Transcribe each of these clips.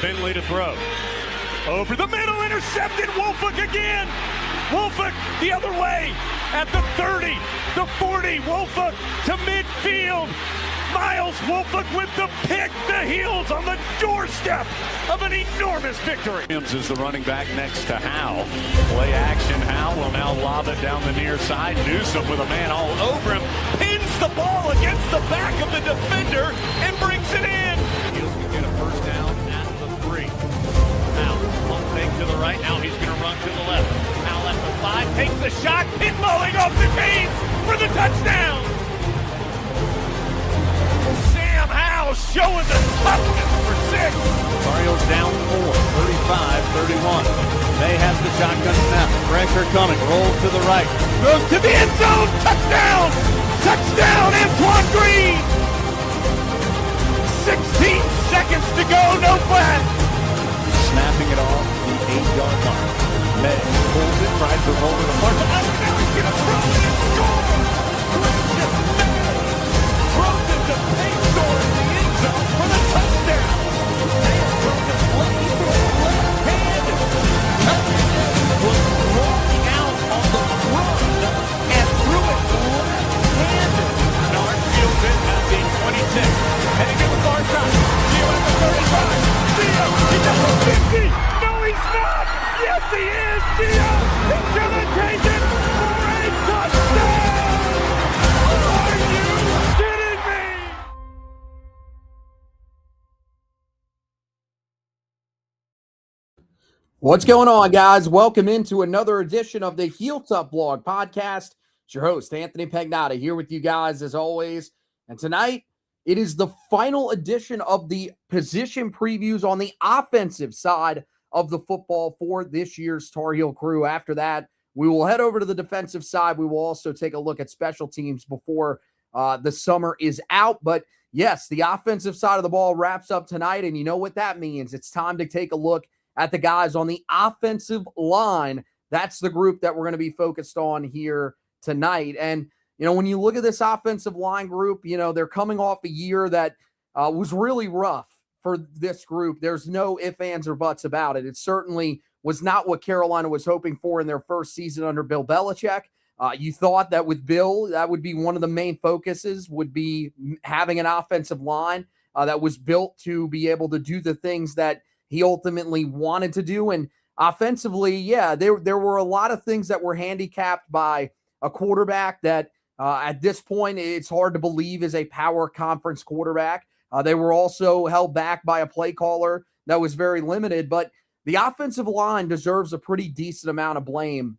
Finley to throw. Over the middle, intercepted. Wolford again. Wolford the other way at the 30, the 40. Wolford to midfield. Miles Wolford with the pick, the heels on the doorstep of an enormous victory. Williams is the running back next to Howe. Play action, Howe will now lob it down the near side. Newsome with a man all over him, pins the ball against the back of the defender and brings it in. Heels can get a first down at the 3. Now, one fake to the right, now he's going to run to the left. Howe at the 5, takes the shot, hit mowing off the chains for the touchdown. Sam Howe showing the toughness for 6. Cardinals down 4, 35-31. May has the shotgun snap. Pressure coming. Rolls to the right. Goes to the end zone. Touchdown! Touchdown, Antoine Green! 16 seconds to go. No flag. Snapping it off the 8-yard line. May pulls it, tries to roll it apart. Oh, now he's going to throw it and score! Christian May throws it to Payson in the end zone for the touchdown. They are throwing it lucky for the left hand. Was rolling out on the run and threw it left-handed. Bernard fields it at the 26. Heading to the far side. Gio at the 35. Gio, he's at the 50. No, he's not. Yes, he is. Gio, he's going to take it for a touchdown. Are you kidding me? What's going on, guys? Welcome into another edition of the Heel Tough Blog Podcast. It's your host, Anthony Pagnotta, here with you guys as always. And tonight, it is the final edition of the position previews on the offensive side of the football for this year's Tar Heel crew. After that, we will head over to the defensive side. We will also take a look at special teams before the summer is out. But yes, the offensive side of the ball wraps up tonight, and you know what that means. It's time to take a look at the guys on the offensive line. That's the group that we're going to be focused on here tonight. And, you know, when you look at this offensive line group, you know, they're coming off a year that was really rough for this group. There's no ifs, ands, or buts about it. It certainly was not what Carolina was hoping for in their first season under Bill Belichick. You thought that with Bill, that would be one of the main focuses, would be having an offensive line that was built to be able to do the things that he ultimately wanted to do. And offensively, yeah, there were a lot of things that were handicapped by a quarterback that at this point, it's hard to believe is a power conference quarterback. They were also held back by a play caller that was very limited, but the offensive line deserves a pretty decent amount of blame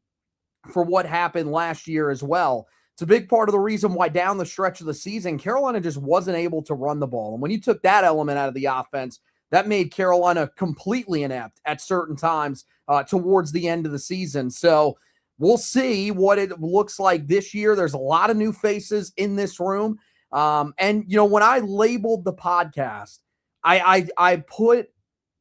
for what happened last year as well. It's a big part of the reason why down the stretch of the season, Carolina just wasn't able to run the ball. And when you took that element out of the offense, that made Carolina completely inept at certain times towards the end of the season. So we'll see what it looks like this year. There's a lot of new faces in this room. And, you know, when I labeled the podcast, I put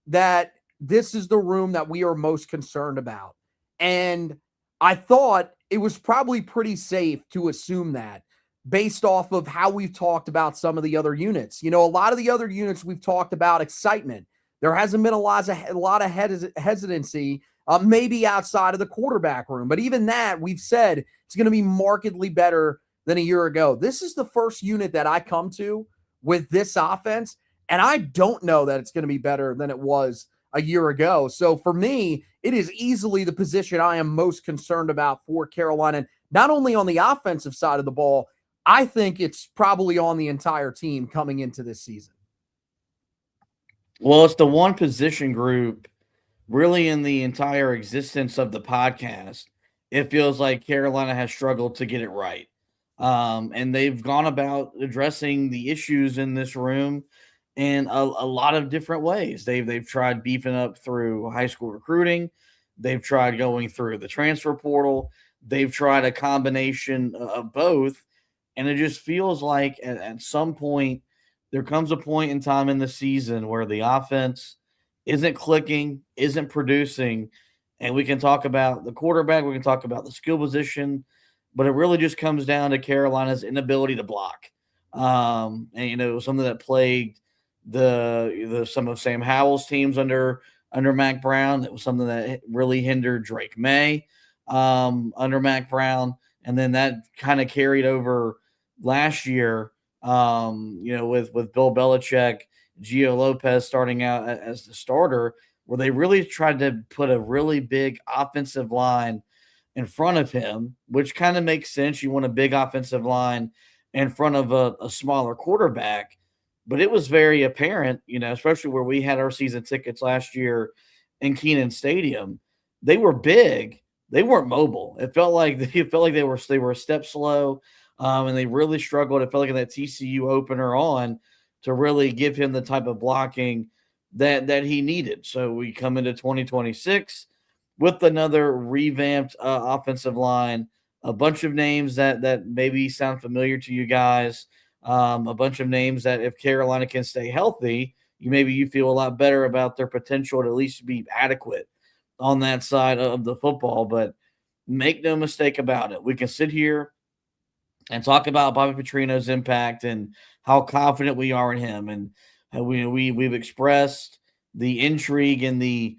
that this is the room that we are most concerned about. And I thought it was probably pretty safe to assume that based off of how we've talked about some of the other units. You know, a lot of the other units we've talked about excitement. There hasn't been a lot of hesitancy, maybe outside of the quarterback room. But even that, we've said it's going to be markedly better than a year ago. This is the first unit that I come to with this offense, and I don't know that it's going to be better than it was a year ago. So for me, it is easily the position I am most concerned about for Carolina, not only on the offensive side of the ball. I think it's probably on the entire team coming into this season. Well, it's the one position group really in the entire existence of the podcast. It feels like Carolina has struggled to get it right. And they've gone about addressing the issues in this room in a lot of different ways. They've tried beefing up through high school recruiting. They've tried going through the transfer portal. They've tried a combination of both. And it just feels like at some point, there comes a point in time in the season where the offense isn't clicking, isn't producing, and we can talk about the quarterback, we can talk about the skill position, but it really just comes down to Carolina's inability to block. And, you know, something that plagued some of Sam Howell's teams under Mac Brown. That was something that really hindered Drake May under Mac Brown, and then that kind of carried over last year. With Bill Belichick, Gio Lopez starting out as the starter, where they really tried to put a really big offensive line in front of him, which kind of makes sense. You want a big offensive line in front of a smaller quarterback. But it was very apparent, especially where we had our season tickets last year in Kenan Stadium. They were big. They weren't mobile. It felt like they were a step slow, and they really struggled. It felt like in that TCU opener on to really give him the type of blocking that he needed. So we come into 2026 with another revamped offensive line, a bunch of names that maybe sound familiar to you guys. A bunch of names that if Carolina can stay healthy, you feel a lot better about their potential to at least be adequate on that side of the football. But make no mistake about it, we can sit here and talk about Bobby Petrino's impact and how confident we are in him, and how we've expressed the intrigue and the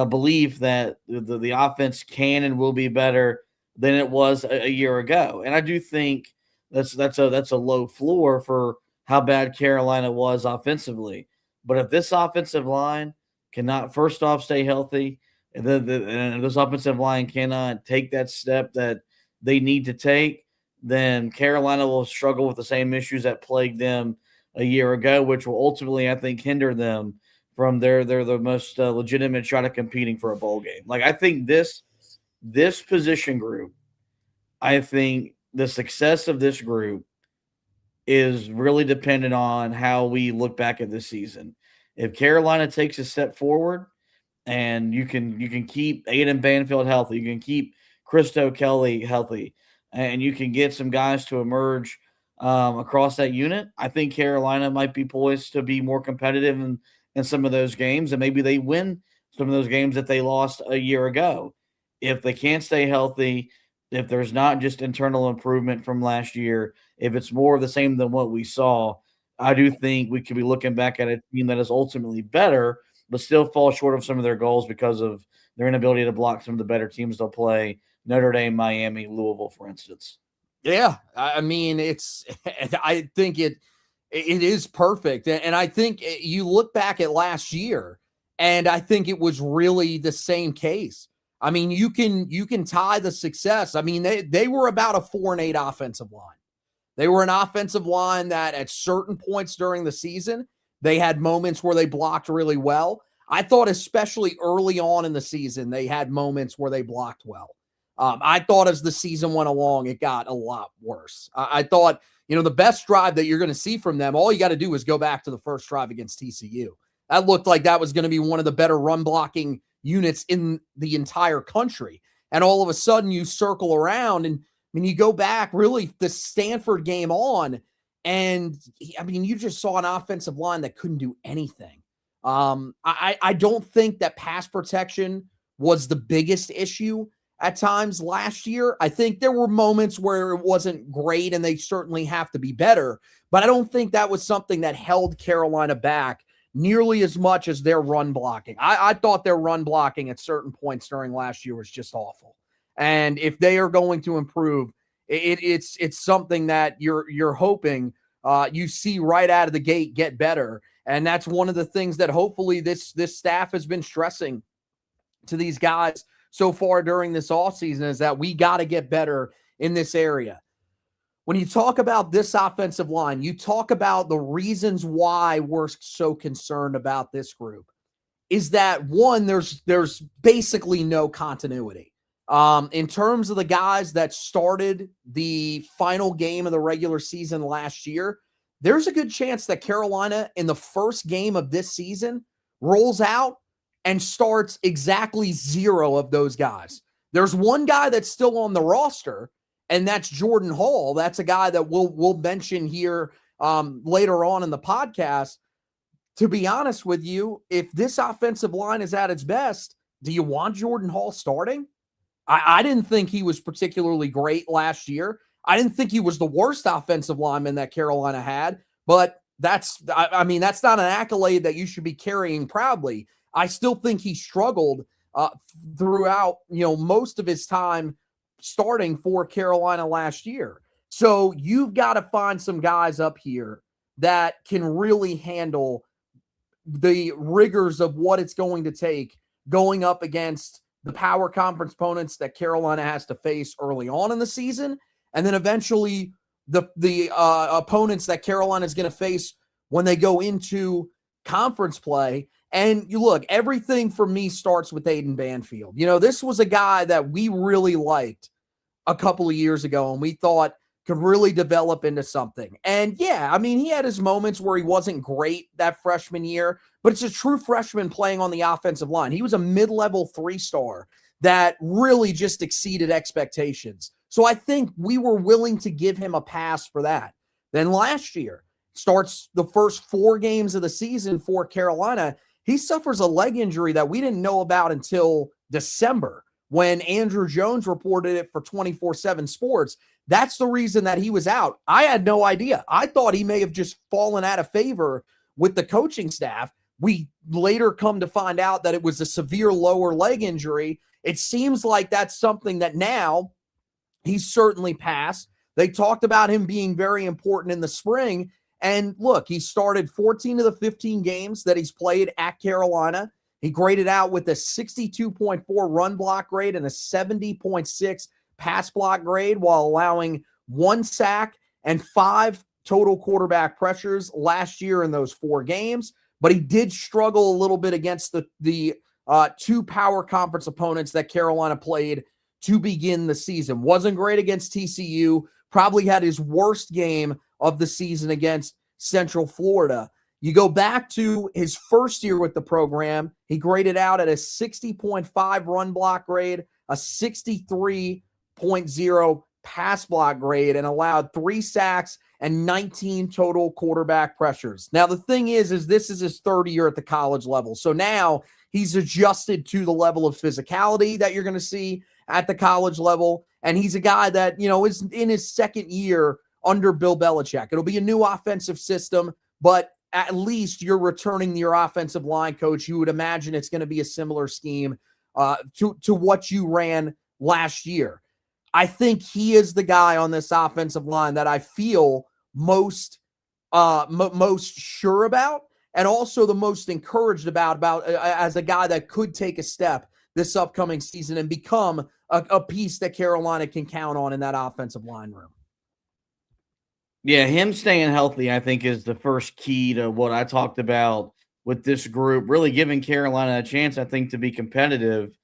belief that the offense can and will be better than it was a year ago. And I do think that's a low floor for how bad Carolina was offensively. But if this offensive line cannot, first off, stay healthy, and this offensive line cannot take that step that they need to take, then Carolina will struggle with the same issues that plagued them a year ago, which will ultimately, I think, hinder them from their most legitimate shot at competing for a bowl game. Like, I think this position group, I think the success of this group is really dependent on how we look back at this season. If Carolina takes a step forward and you can keep Aiden Banfield healthy, you can keep Christo Kelly healthy, and you can get some guys to emerge across that unit, I think Carolina might be poised to be more competitive in some of those games, and maybe they win some of those games that they lost a year ago. If they can't stay healthy, if there's not just internal improvement from last year, if it's more of the same than what we saw, I do think we could be looking back at a team that is ultimately better, but still fall short of some of their goals because of their inability to block some of the better teams they'll play, Notre Dame, Miami, Louisville, for instance. Yeah, I mean, I think it is perfect. And I think you look back at last year, and I think it was really the same case. I mean, you can tie the success. I mean, they were about a 4-8 offensive line. They were an offensive line that at certain points during the season, they had moments where they blocked really well. I thought especially early on in the season, they had moments where they blocked well. I thought as the season went along, it got a lot worse. I thought, the best drive that you're going to see from them, all you got to do is go back to the first drive against TCU. That looked like that was going to be one of the better run blocking units in the entire country. And all of a sudden you circle around, and you go back really the Stanford game on, and you just saw an offensive line that couldn't do anything. I don't think that pass protection was the biggest issue at times last year. I think there were moments where it wasn't great, and they certainly have to be better, but I don't think that was something that held Carolina back nearly as much as their run blocking. I thought their run blocking at certain points during last year was just awful. And if they are going to improve, it's something that you're hoping you see right out of the gate get better. And that's one of the things that hopefully this staff has been stressing to these guys so far during this offseason, is that we got to get better in this area. When you talk about this offensive line, you talk about the reasons why we're so concerned about this group, is that one, there's basically no continuity. In terms of the guys that started the final game of the regular season last year, there's a good chance that Carolina in the first game of this season rolls out and starts exactly 0 of those guys. There's one guy that's still on the roster, and that's Jordan Hall. That's a guy that we'll mention here later on in the podcast. To be honest with you, if this offensive line is at its best, do you want Jordan Hall starting? I didn't think he was particularly great last year. I didn't think he was the worst offensive lineman that Carolina had, but I mean, that's not an accolade that you should be carrying proudly. I still think he struggled throughout, most of his time starting for Carolina last year. So you've got to find some guys up here that can really handle the rigors of what it's going to take going up against the power conference opponents that Carolina has to face early on in the season, and then eventually the opponents that Carolina is going to face when they go into conference play. And you look, everything for me starts with Aiden Banfield. This was a guy that we really liked a couple of years ago, and we thought could really develop into something. And yeah, I mean, he had his moments where he wasn't great that freshman year, but it's a true freshman playing on the offensive line. He was a mid-level 3-star that really just exceeded expectations. So I think we were willing to give him a pass for that. Then last year, starts the first 4 games of the season for Carolina. He suffers a leg injury that we didn't know about until December when Andrew Jones reported it for 24/7 Sports. That's the reason that he was out. I had no idea. I thought he may have just fallen out of favor with the coaching staff. We later come to find out that it was a severe lower leg injury. It seems like that's something that now he's certainly passed. They talked about him being very important in the spring. And look, he started 14 of the 15 games that he's played at Carolina. He graded out with a 62.4 run block grade and a 70.6 pass block grade while allowing 1 sack and 5 total quarterback pressures last year in those 4 games. But he did struggle a little bit against the 2 power conference opponents that Carolina played to begin the season. Wasn't great against TCU. Probably had his worst game of the season against Central Florida. You go back to his first year with the program, he graded out at a 60.5 run block grade, a 63.0 pass block grade, and allowed 3 sacks and 19 total quarterback pressures. Now, the thing is this is his third year at the college level. So now he's adjusted to the level of physicality that you're going to see at the college level. And he's a guy that, is in his second year under Bill Belichick. It'll be a new offensive system, but at least you're returning your offensive line coach. You would imagine it's going to be a similar scheme to what you ran last year. I think he is the guy on this offensive line that I feel most sure about, and also the most encouraged about as a guy that could take a step this upcoming season and become a piece that Carolina can count on in that offensive line room. Yeah, him staying healthy, I think, is the first key to what I talked about with this group, really giving Carolina a chance, I think, to be competitive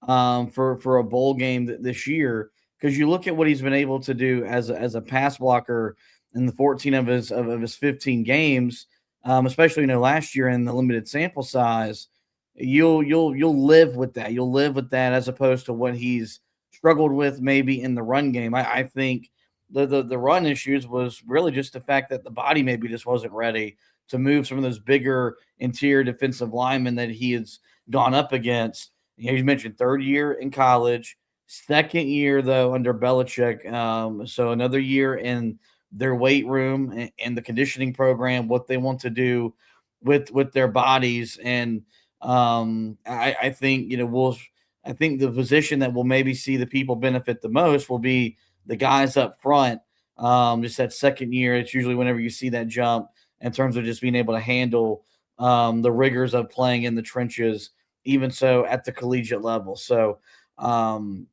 for a bowl game this year. Because you look at what he's been able to do as a pass blocker in the 14 of his 15 games, especially last year in the limited sample size. You'll live with that. You'll live with that as opposed to what he's struggled with maybe in the run game. I think the run issues was really just the fact that the body maybe just wasn't ready to move some of those bigger interior defensive linemen that he has gone up against. You mentioned third year in college, second year though under Belichick. So another year in their weight room and the conditioning program, what they want to do with their bodies. And I think I think the position that will maybe see the people benefit the most will be the guys up front. Just that second year, it's usually whenever you see that jump in terms of just being able to handle the rigors of playing in the trenches, even so at the collegiate level. So, I'll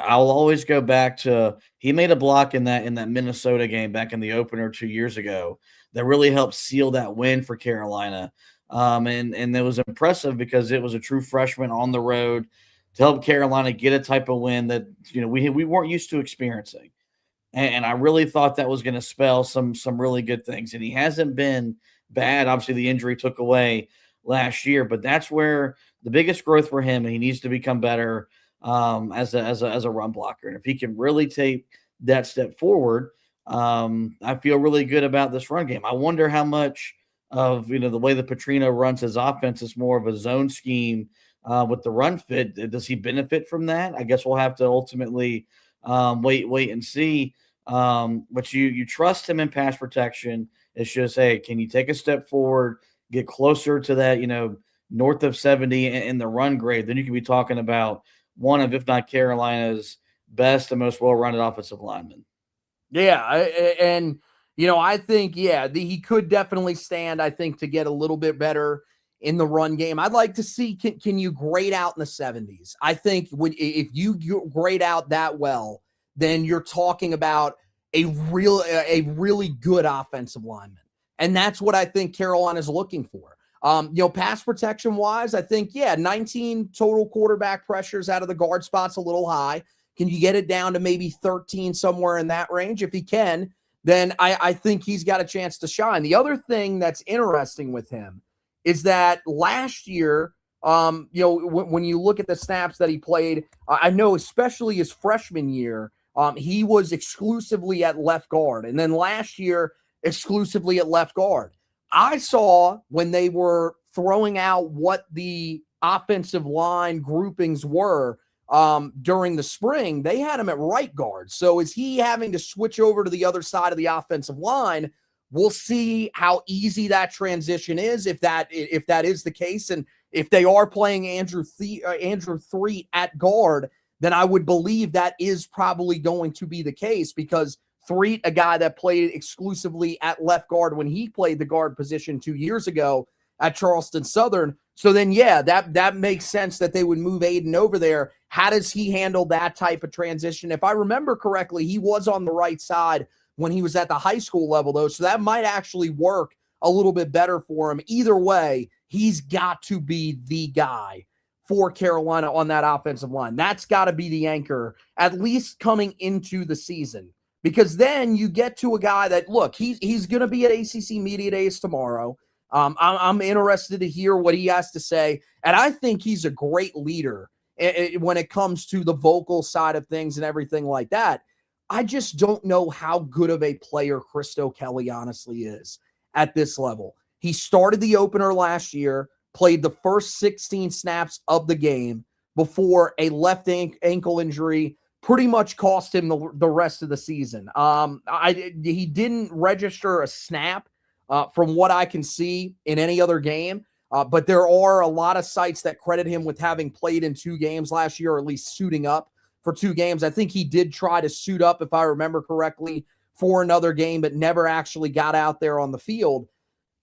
always go back to he made a block in that Minnesota game back in the opener 2 years ago that really helped seal that win for Carolina. And it was impressive because it was a true freshman on the road to help Carolina get a type of win that we weren't used to experiencing. And I really thought that was going to spell some really good things. And he hasn't been bad. Obviously, the injury took away last year, but that's where the biggest growth for him, and he needs to become better as a run blocker. And if he can really take that step forward, I feel really good about this run game. I wonder how much of the way that Petrino runs his offense is more of a zone scheme with the run fit. Does he benefit from that? I guess we'll have to ultimately wait and see. But you trust him in pass protection. It's just, hey, can you take a step forward, get closer to that, north of 70 in the run grade? Then you can be talking about one of, if not Carolina's best and most well-rounded offensive linemen. Yeah, and I think he could definitely stand. I think to get a little bit better in the run game. I'd like to see can you grade out in the 70s? I think if you grade out that well, then you're talking about a really good offensive lineman, and that's what I think Carolina's looking for. Pass protection wise, I think 19 total quarterback pressures out of the guard spot's a little high. Can you get it down to maybe 13, somewhere in that range? If he can, then I think he's got a chance to shine. The other thing that's interesting with him is that last year, when you look at the snaps that he played, I know especially his freshman year, he was exclusively at left guard. And then last year, exclusively at left guard. I saw when they were throwing out what the offensive line groupings were during the spring, they had him at right guard. So is he having to switch over to the other side of the offensive line? We'll see how easy that transition is, if that is the case. And if they are playing Andrew Threet at guard, then I would believe that is probably going to be the case, because Threet, a guy that played exclusively at left guard when he played the guard position 2 years ago at Charleston Southern. So then, that makes sense that they would move Aiden over there. How does he handle that type of transition? If I remember correctly, he was on the right side when he was at the high school level, though, so that might actually work a little bit better for him. Either way, he's got to be the guy for Carolina on that offensive line. That's got to be the anchor, at least coming into the season, because then you get to a guy that, look, he's going to be at ACC Media Days tomorrow. I'm interested to hear what he has to say, and I think he's a great leader when it comes to the vocal side of things and everything like that. I just don't know how good of a player Christo Kelly honestly is at this level. He started the opener last year, played the first 16 snaps of the game before a left ankle injury pretty much cost him the rest of the season. He didn't register a snap from what I can see in any other game. But there are a lot of sites that credit him with having played in 2 games last year, or at least suiting up for 2 games. I think he did try to suit up, if I remember correctly, for another game, but never actually got out there on the field.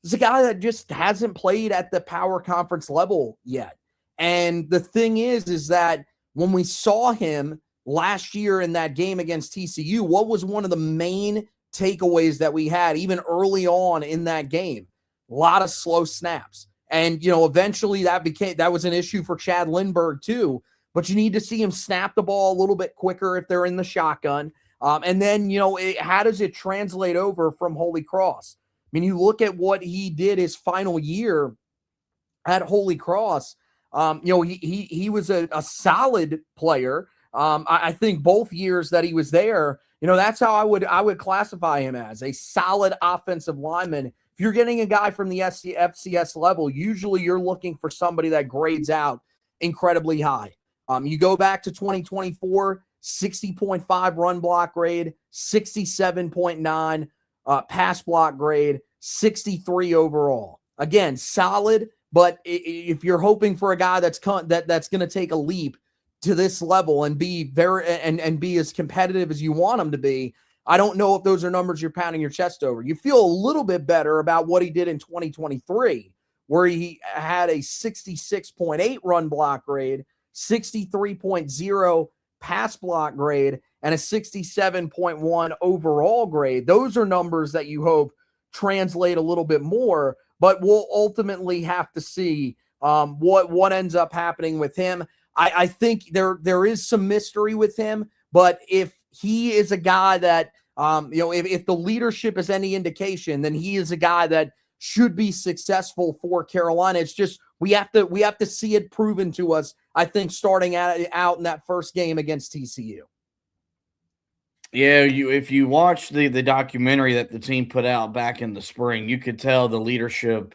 It's a guy that just hasn't played at the power conference level yet. And the thing is that when we saw him last year in that game against TCU, what was one of the main takeaways that we had even early on in that game? A lot of slow snaps. And, eventually that was an issue for Chad Lindbergh too. But you need to see him snap the ball a little bit quicker if they're in the shotgun. And then, how does it translate over from Holy Cross? I mean, you look at what he did his final year at Holy Cross. He was a solid player. I think both years that he was there, that's how I would classify him, as a solid offensive lineman. If you're getting a guy from the FCS level, usually you're looking for somebody that grades out incredibly high. You go back to 2024, 60.5 run block grade, 67.9 pass block grade, 63 overall. Again, solid, but if you're hoping for a guy that's going to take a leap to this level and be and be as competitive as you want him to be, I don't know if those are numbers you're pounding your chest over. You feel a little bit better about what he did in 2023, where he had a 66.8 run block grade, 63.0 pass block grade, and a 67.1 overall grade. Those are numbers that you hope translate a little bit more, but we'll ultimately have to see what ends up happening with him. I think there is some mystery with him, but if he is a guy that, if the leadership is any indication, then he is a guy that should be successful for Carolina. It's just we have to see it proven to us, I think, starting out in that first game against TCU. Yeah, if you watch the documentary that the team put out back in the spring, you could tell the leadership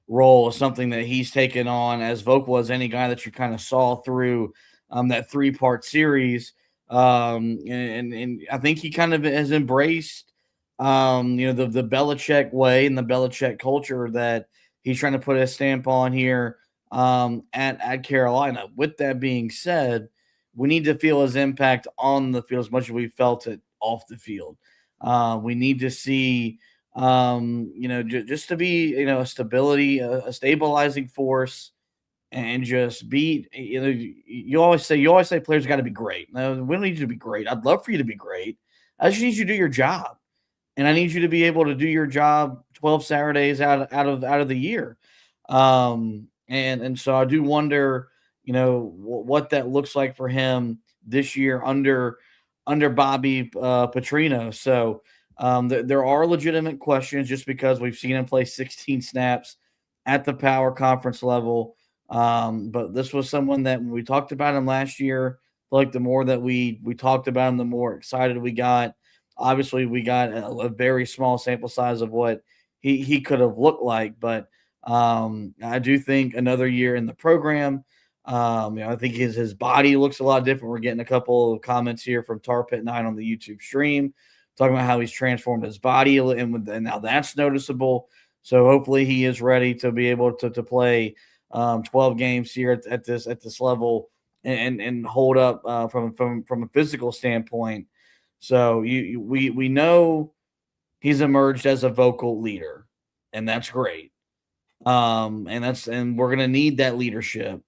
role is something that he's taken on as vocal as any guy that you kind of saw through that 3-part series. And I think he kind of has embraced, the Belichick way and the Belichick culture that he's trying to put a stamp on here at Carolina. With that being said, we need to feel his impact on the field as much as we felt it off the field. We need to see, just to be, a a stabilizing force, and just be, you always say players got to be great. No, we don't need you to be great. I'd love for you to be great. I just need you to do your job, and I need you to be able to do your job 12 Saturdays out of the year. And so I do wonder, what that looks like for him this year under Bobby Petrino. So there are legitimate questions just because we've seen him play 16 snaps at the power conference level. But this was someone that when we talked about him last year, like the more that we talked about him, the more excited we got. Obviously, we got a very small sample size of what he could have looked like, but I do think another year in the program. I think his body looks a lot different. We're getting a couple of comments here from Tar Pit 9 on the YouTube stream talking about how he's transformed his body, and now that's noticeable. So hopefully he is ready to be able to play 12 games here at this level and hold up from a physical standpoint. So we know he's emerged as a vocal leader, and that's great. And we're gonna need that leadership,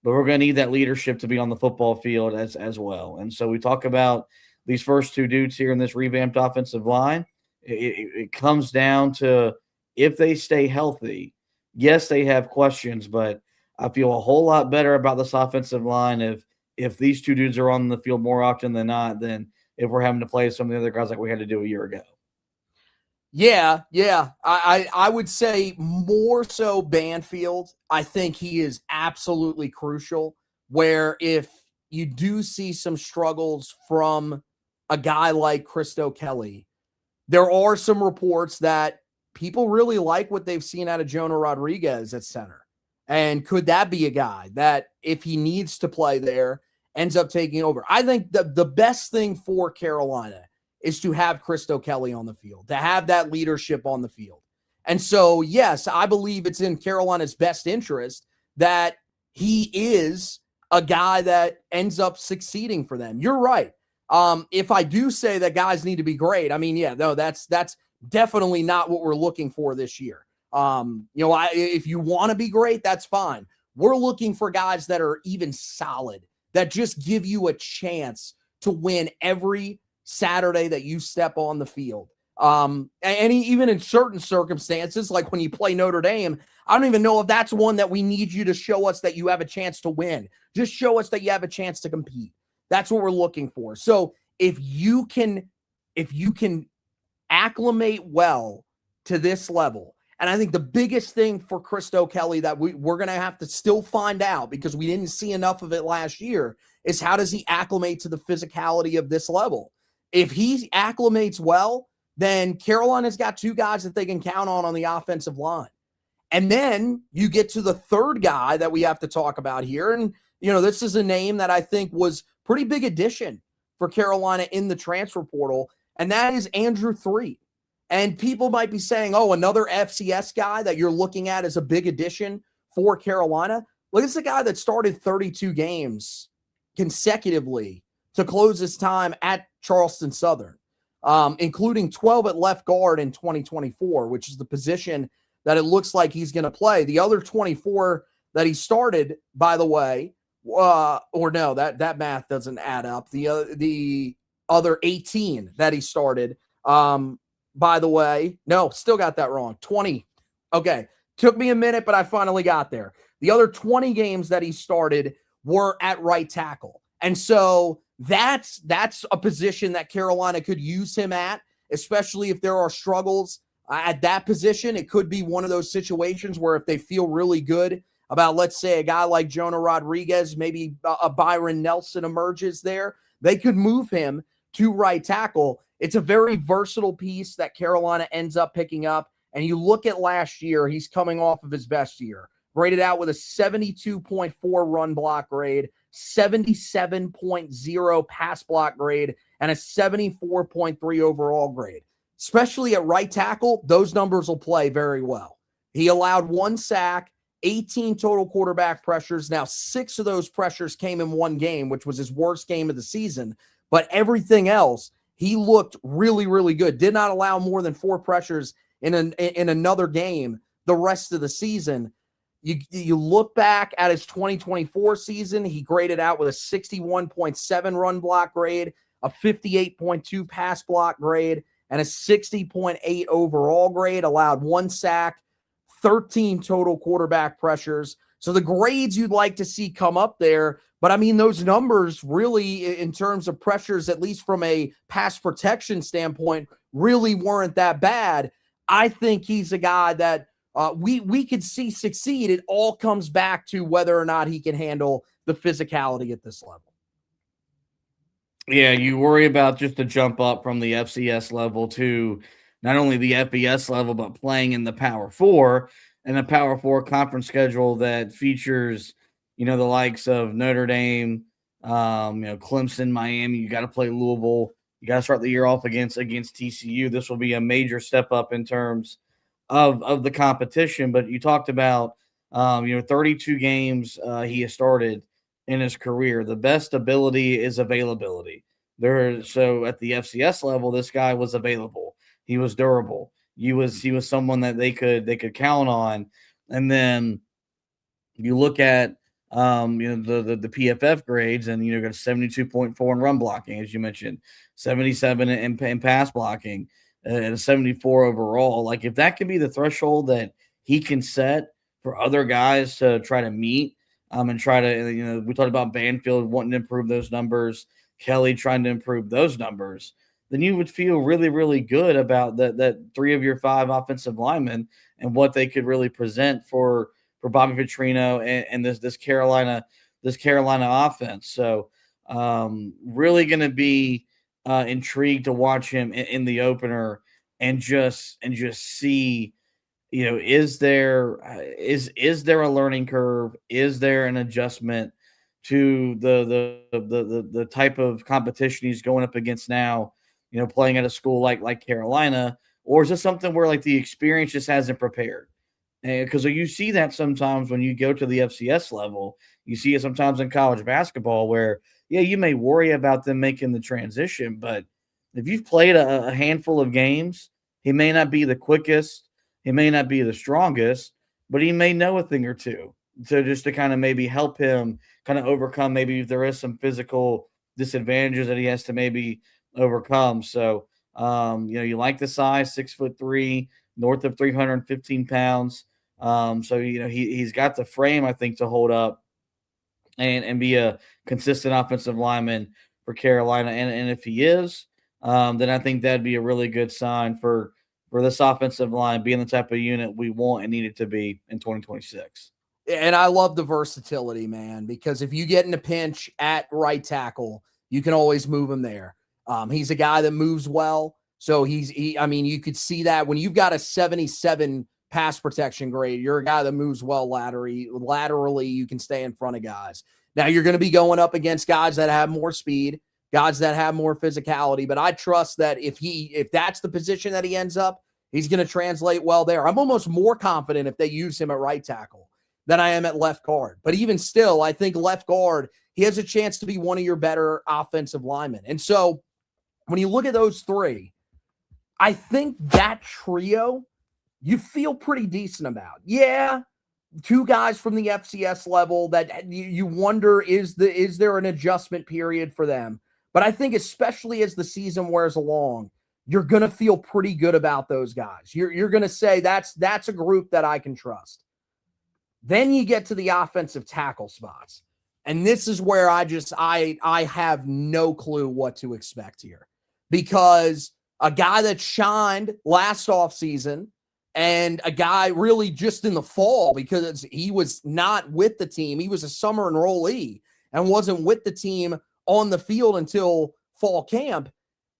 but we're gonna need that leadership to be on the football field as well. And so we talk about these first two dudes here in this revamped offensive line. It comes down to if they stay healthy. Yes, they have questions, but I feel a whole lot better about this offensive line if these two dudes are on the field more often than not than if we're having to play some of the other guys like we had to do a year ago. Yeah. I would say more so Banfield. I think he is absolutely crucial, where if you do see some struggles from a guy like Christo Kelly, there are some reports that people really like what they've seen out of Jonah Rodriguez at center. And could that be a guy that, if he needs to play there, ends up taking over? I think the best thing for Carolina is to have Christo Kelly on the field, to have that leadership on the field. And so, yes, I believe it's in Carolina's best interest that he is a guy that ends up succeeding for them. You're right. If I do say that guys need to be great, I mean, yeah, no, that's definitely not what we're looking for this year. If you want to be great, that's fine. We're looking for guys that are even solid, that just give you a chance to win every Saturday that you step on the field. Even in certain circumstances, like when you play Notre Dame, I don't even know if that's one that we need you to show us that you have a chance to win. Just show us that you have a chance to compete. That's what we're looking for. So if you can acclimate well to this level, and I think the biggest thing for Christo Kelly that we're going to have to still find out, because we didn't see enough of it last year, is how does he acclimate to the physicality of this level? If he acclimates well, then Carolina's got two guys that they can count on the offensive line. And then you get to the third guy that we have to talk about here. And, this is a name that I think was pretty big addition for Carolina in the transfer portal, and that is Andrew Threet. And people might be saying, oh, another FCS guy that you're looking at as a big addition for Carolina. Look, this is a guy that started 32 games consecutively to close his time at Charleston Southern, including 12 at left guard in 2024, which is the position that it looks like he's going to play. The other 24 that he started, by the way, that math doesn't add up. The other 18 that he started, by the way, no, still got that wrong. 20. Okay. Took me a minute, but I finally got there. The other 20 games that he started were at right tackle. And so that's a position that Carolina could use him at, especially if there are struggles at that position. It could be one of those situations where if they feel really good about, let's say, a guy like Jonah Rodriguez, maybe a Byron Nelson emerges there, they could move him to right tackle. It's a very versatile piece that Carolina ends up picking up. And you look at last year, he's coming off of his best year. graded out with a 72.4 run block grade, 77.0 pass block grade, and a 74.3 overall grade. Especially at right tackle, those numbers will play very well. He allowed 1 sack, 18 total quarterback pressures. Now, 6 of those pressures came in one game, which was his worst game of the season. But everything else, he looked really, really good. Did not allow more than 4 pressures in another game the rest of the season. You look back at his 2024 season, he graded out with a 61.7 run block grade, a 58.2 pass block grade, and a 60.8 overall grade, allowed 1 sack, 13 total quarterback pressures. So the grades you'd like to see come up there. But I mean, those numbers really, in terms of pressures, at least from a pass protection standpoint, really weren't that bad. I think he's a guy that we could see succeed. It all comes back to whether or not he can handle the physicality at this level. Yeah, you worry about just the jump up from the FCS level to not only the FBS level, but playing in the Power 4 and a Power 4 conference schedule that features, the likes of Notre Dame, Clemson, Miami. You got to play Louisville. You got to start the year off against TCU. This will be a major step up in terms of the competition. But you talked about, 32 games he has started in his career. The best ability is availability. So at the FCS level, this guy was available. He was durable. He was someone that they could count on. And then you look at the PFF grades, and got a 72.4 in run blocking, as you mentioned, 77 in pass blocking, and a 74 overall. Like, if that can be the threshold that he can set for other guys to try to meet, and try to, we talked about Banfield wanting to improve those numbers, Kelly trying to improve those numbers, then you would feel really, really good about that 3 of your 5 offensive linemen and what they could really present for Bobby Petrino and this Carolina offense. So really going to be intrigued to watch him in the opener and just see, is there a learning curve? Is there an adjustment to the type of competition he's going up against now, playing at a school like Carolina? Or is this something where, like, the experience just hasn't prepared? Because you see that sometimes when you go to the FCS level. You see it sometimes in college basketball where, yeah, you may worry about them making the transition, but if you've played a handful of games, he may not be the quickest, he may not be the strongest, but he may know a thing or two. So just to kind of maybe help him kind of overcome, maybe if there is some physical disadvantages that he has to maybe overcome. So, you like the size, 6'3", north of 315 pounds. So, he's got the frame, I think, to hold up and be a consistent offensive lineman for Carolina. And if he is, then I think that'd be a really good sign for this offensive line being the type of unit we want and need it to be in 2026. And I love the versatility, man, because if you get in a pinch at right tackle, you can always move him there. He's a guy that moves well. So you could see that when you've got a 77 pass protection grade, you're a guy that moves well laterally. You can stay in front of guys. Now you're going to be going up against guys that have more speed, guys that have more physicality, but I trust that if that's the position that he ends up, he's going to translate well there. I'm almost more confident if they use him at right tackle than I am at left guard. But even still, I think left guard, he has a chance to be one of your better offensive linemen. And so when you look at those 3, I think that trio you feel pretty decent about. Yeah, 2 guys from the FCS level that you wonder, is there an adjustment period for them? But I think especially as the season wears along, you're going to feel pretty good about those guys. You're going to say that's a group that I can trust. Then you get to the offensive tackle spots. And this is where I have no clue what to expect here. Because a guy that shined last offseason and a guy really just in the fall, because he was not with the team. He was a summer enrollee and wasn't with the team on the field until fall camp,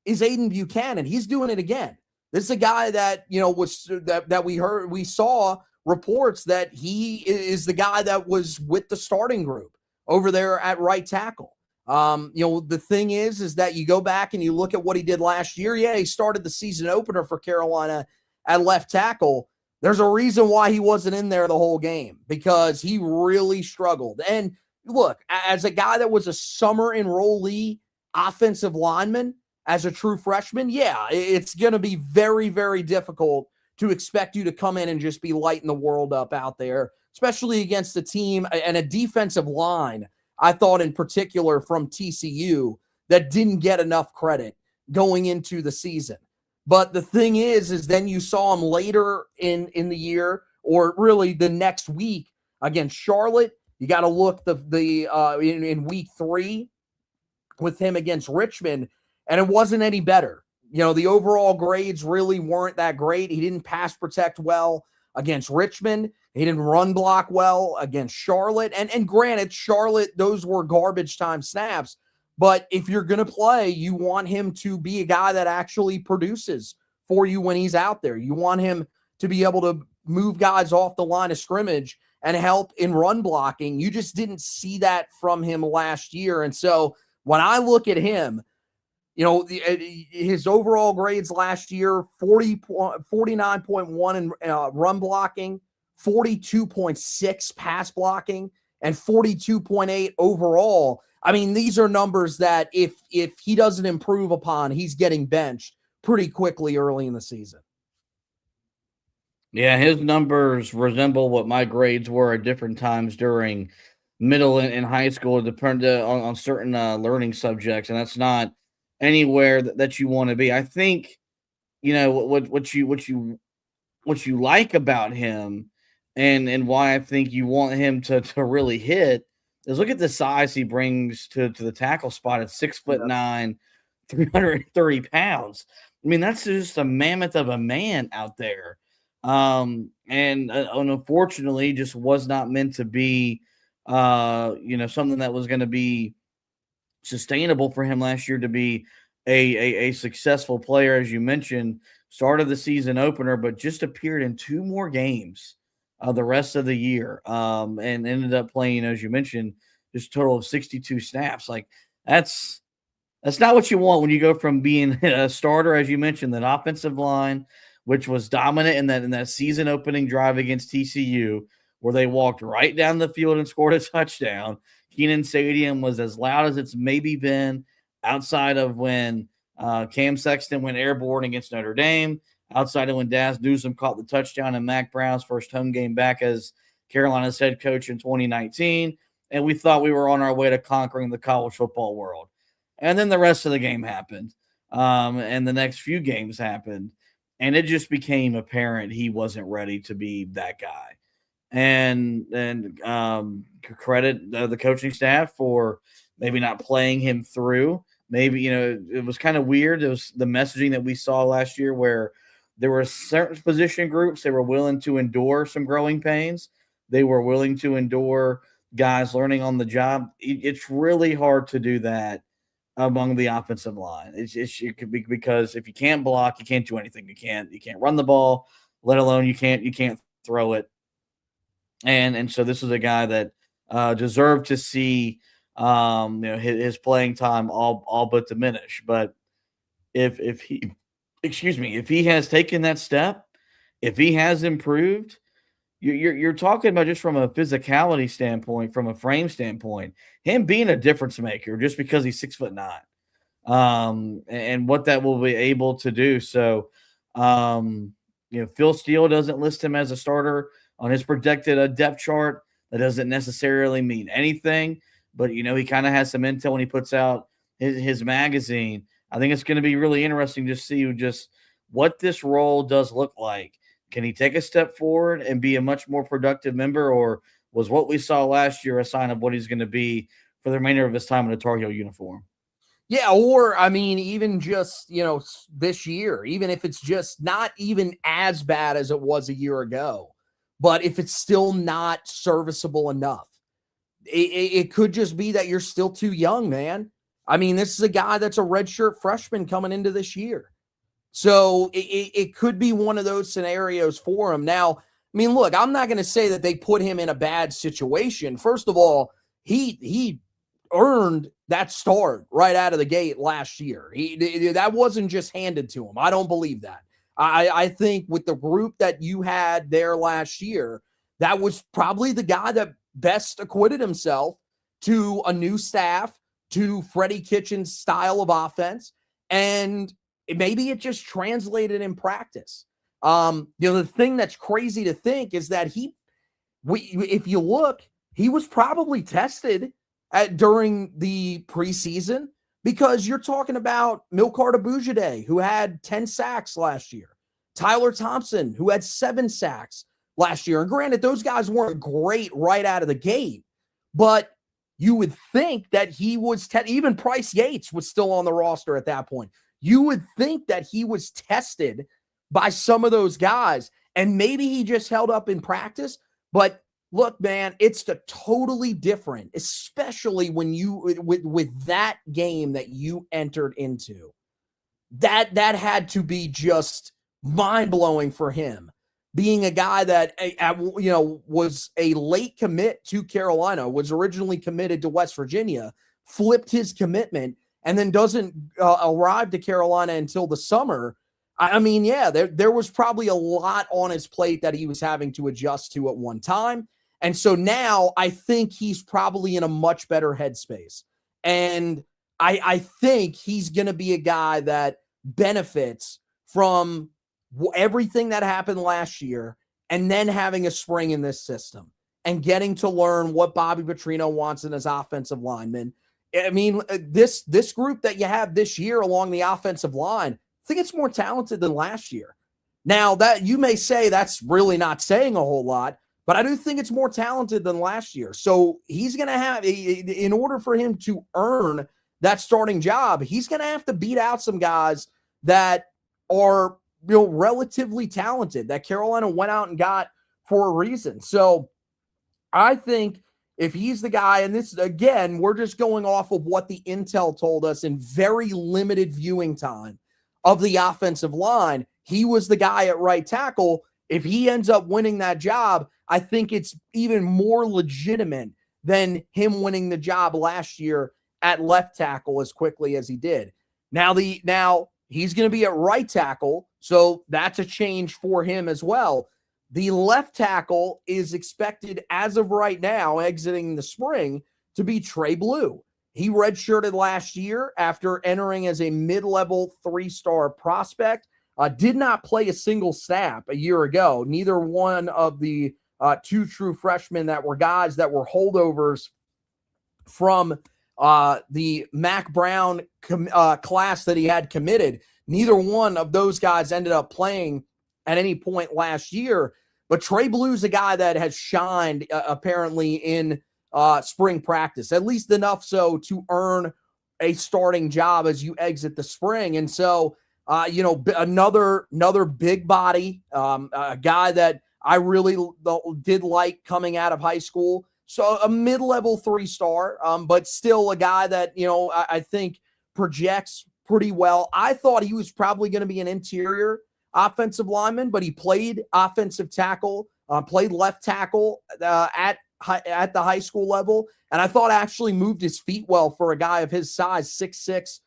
is Aiden Buchanan. He's doing it again. This is a guy that, we saw reports that he is the guy that was with the starting group over there at right tackle. The thing is that you go back and you look at what he did last year. Yeah, he started the season opener for Carolina at left tackle. There's a reason why he wasn't in there the whole game, because he really struggled. And look, as a guy that was a summer enrollee offensive lineman as a true freshman, yeah, it's going to be very, very difficult to expect you to come in and just be lighting the world up out there, especially against a team and a defensive line, I thought in particular from TCU, that didn't get enough credit going into the season. But the thing is then you saw him later in the year, or really the next week against Charlotte. You got to look in week 3 with him against Richmond, and it wasn't any better. The overall grades really weren't that great. He didn't pass protect well against Richmond. He didn't run block well against Charlotte. And granted, Charlotte, those were garbage time snaps. But if you're going to play, you want him to be a guy that actually produces for you when he's out there. You want him to be able to move guys off the line of scrimmage and help in run blocking. You just didn't see that from him last year. And so when I look at him, his overall grades last year, 49.1 in run blocking, 42.6 pass blocking, and 42.8 overall. I mean, these are numbers that if he doesn't improve upon, he's getting benched pretty quickly early in the season. Yeah, his numbers resemble what my grades were at different times during middle and high school, depending on certain learning subjects, and that's not anywhere that you want to be. I think, what you like about him, and why I think you want him to really hit, is look at the size he brings to the tackle spot at 6'9", 330 pounds. I mean, that's just a mammoth of a man out there. And unfortunately just was not meant to be, something that was going to be sustainable for him last year to be a successful player. As you mentioned, started the season opener, but just appeared in 2 more games the rest of the year, and ended up playing, as you mentioned, just a total of 62 snaps. Like, that's not what you want when you go from being a starter, as you mentioned, that offensive line, which was dominant in that season opening drive against TCU, where they walked right down the field and scored a touchdown. Kenan Stadium was as loud as it's maybe been, outside of when Cam Sexton went airborne against Notre Dame, outside of when Daz Newsome caught the touchdown in Mac Brown's first home game back as Carolina's head coach in 2019. And we thought we were on our way to conquering the college football world. And then the rest of the game happened, and the next few games happened, and it just became apparent he wasn't ready to be that guy. And credit the coaching staff for maybe not playing him through. Maybe, it was kind of weird. It was the messaging that we saw last year where there were certain position groups they were willing to endure some growing pains. They were willing to endure guys learning on the job. It's really hard to do that among the offensive line. It could be because if you can't block, you can't do anything. You can't run the ball, let alone you can't throw it. And so this is a guy that deserved to see his playing time all but diminish. But if he has taken that step, if he has improved, you're talking about, just from a physicality standpoint, from a frame standpoint, him being a difference maker just because he's 6'9", and what that will be able to do. So, Phil Steele doesn't list him as a starter on his projected depth chart. That doesn't necessarily mean anything, but he kind of has some intel when he puts out his magazine. I think it's going to be really interesting to see just what this role does look like. Can he take a step forward and be a much more productive member, or was what we saw last year a sign of what he's going to be for the remainder of his time in a Tar Heel uniform? Yeah, or, even just, this year, even if it's just not even as bad as it was a year ago, but if it's still not serviceable enough, it could just be that you're still too young, man. This is a guy that's a redshirt freshman coming into this year. So it could be one of those scenarios for him. Now, I mean, look, I'm not going to say that they put him in a bad situation. First of all, he earned that start right out of the gate last year. That wasn't just handed to him. I don't believe that. I think with the group that you had there last year, that was probably the guy that best acquitted himself to a new staff, to Freddie Kitchens' style of offense, and maybe it just translated in practice. The thing that's crazy to think is that if you look, he was probably tested during the preseason, because you're talking about Milcard Abujade, who had 10 sacks last year, Tyler Thompson, who had 7 sacks last year. And granted, those guys weren't great right out of the gate, but you would think that he was even Bryce Yates was still on the roster at that point. You would think that he was tested by some of those guys, and maybe he just held up in practice. But look, man, it's totally different, especially when you with that game that you entered into. That had to be just mind-blowing for him, being a guy that was a late commit to Carolina, was originally committed to West Virginia, flipped his commitment, and then doesn't arrive to Carolina until the summer. I mean, yeah, there was probably a lot on his plate that he was having to adjust to at one time. And so now I think he's probably in a much better headspace. And I think he's going to be a guy that benefits from everything that happened last year, and then having a spring in this system and getting to learn what Bobby Petrino wants in his offensive linemen. I mean, this group that you have this year along the offensive line, I think it's more talented than last year. Now, that you may say that's really not saying a whole lot, but I do think it's more talented than last year. So he's going to have, in order for him to earn that starting job, he's going to have to beat out some guys that are relatively talented, that Carolina went out and got for a reason. So I think if he's the guy, and this, again, we're just going off of what the intel told us in very limited viewing time of the offensive line, he was the guy at right tackle. If he ends up winning that job, I think it's even more legitimate than him winning the job last year at left tackle as quickly as he did. Now he's going to be at right tackle, so that's a change for him as well. The left tackle is expected, as of right now, exiting the spring, to be Trey Blue. He redshirted last year after entering as a mid-level 3-star prospect. Did not play a single snap a year ago. Neither one of the 2 true freshmen that were guys that were holdovers from the Mac Brown class that he had committed. Neither one of those guys ended up playing at any point last year. But Trey Blue's a guy that has shined apparently in spring practice, at least enough so to earn a starting job as you exit the spring. And so, another big body, a guy that I really did like coming out of high school. So a mid-level 3-star, but still a guy that, I think projects pretty well. I thought he was probably going to be an interior offensive lineman, but he played offensive tackle, played left tackle at the high school level. And I thought actually moved his feet well for a guy of his size, 6'6",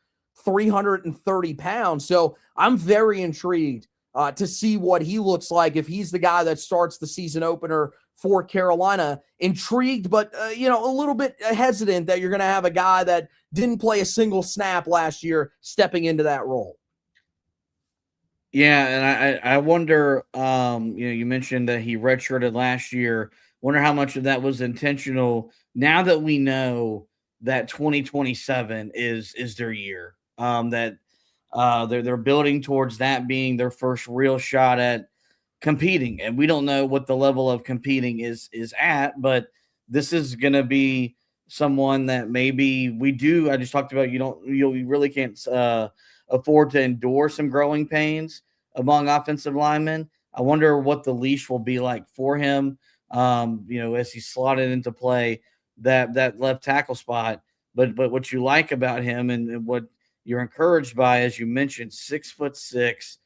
330 pounds. So I'm very intrigued to see what he looks like if he's the guy that starts the season opener for Carolina. Intrigued, but, a little bit hesitant that you're going to have a guy that didn't play a single snap last year stepping into that role. Yeah, and I wonder, you mentioned that he redshirted last year. Wonder how much of that was intentional now that we know that 2027 is their year, that they're building towards that being their first real shot at competing. And we don't know what the level of competing is at, but this is going to be someone that maybe I just talked about, you really can't afford to endure some growing pains among offensive linemen. I wonder what the leash will be like for him, as he slotted into play that left tackle spot. But what you like about him and what you're encouraged by, as you mentioned, 6'6",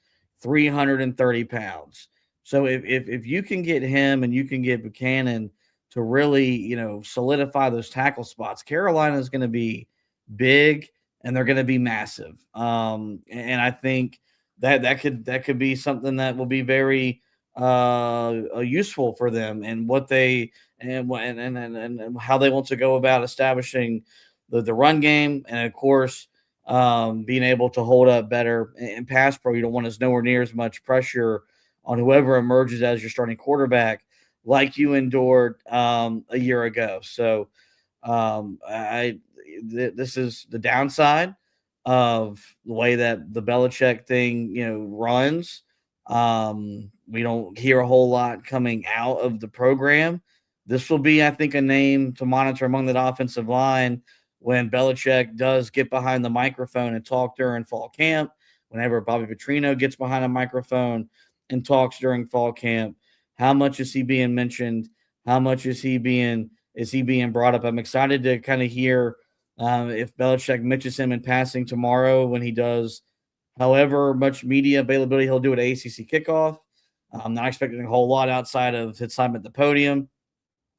330 pounds. So if you can get him and you can get Buchanan to really, solidify those tackle spots, Carolina is going to be big and they're going to be massive. And I think that could be something that will be very useful for them and what they and how they want to go about establishing the run game, and of course being able to hold up better in pass pro. You don't want nowhere near as much pressure on whoever emerges as your starting quarterback like you endured a year ago. So this is the downside of the way that the Belichick thing, runs. We don't hear a whole lot coming out of the program. This will be, I think, a name to monitor among that offensive line when Belichick does get behind the microphone and talk during fall camp, whenever Bobby Petrino gets behind a microphone and talks during fall camp. How much is he being mentioned? How much is he being brought up? I'm excited to kind of hear if Belichick mentions him in passing tomorrow when he does however much media availability he'll do at ACC kickoff. I'm not expecting a whole lot outside of his time at the podium,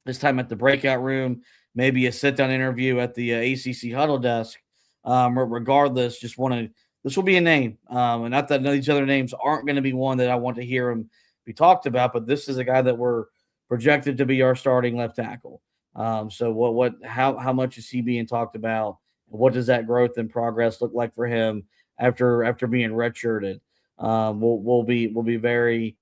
his time at the breakout room, maybe a sit-down interview at the ACC huddle desk. Regardless, this will be a name. And not that none of these other names aren't going to be one that I want to hear him be talked about, but this is a guy that we're projected to be our starting left tackle. So how much is he being talked about? What does that growth and progress look like for him after being redshirted? Will be very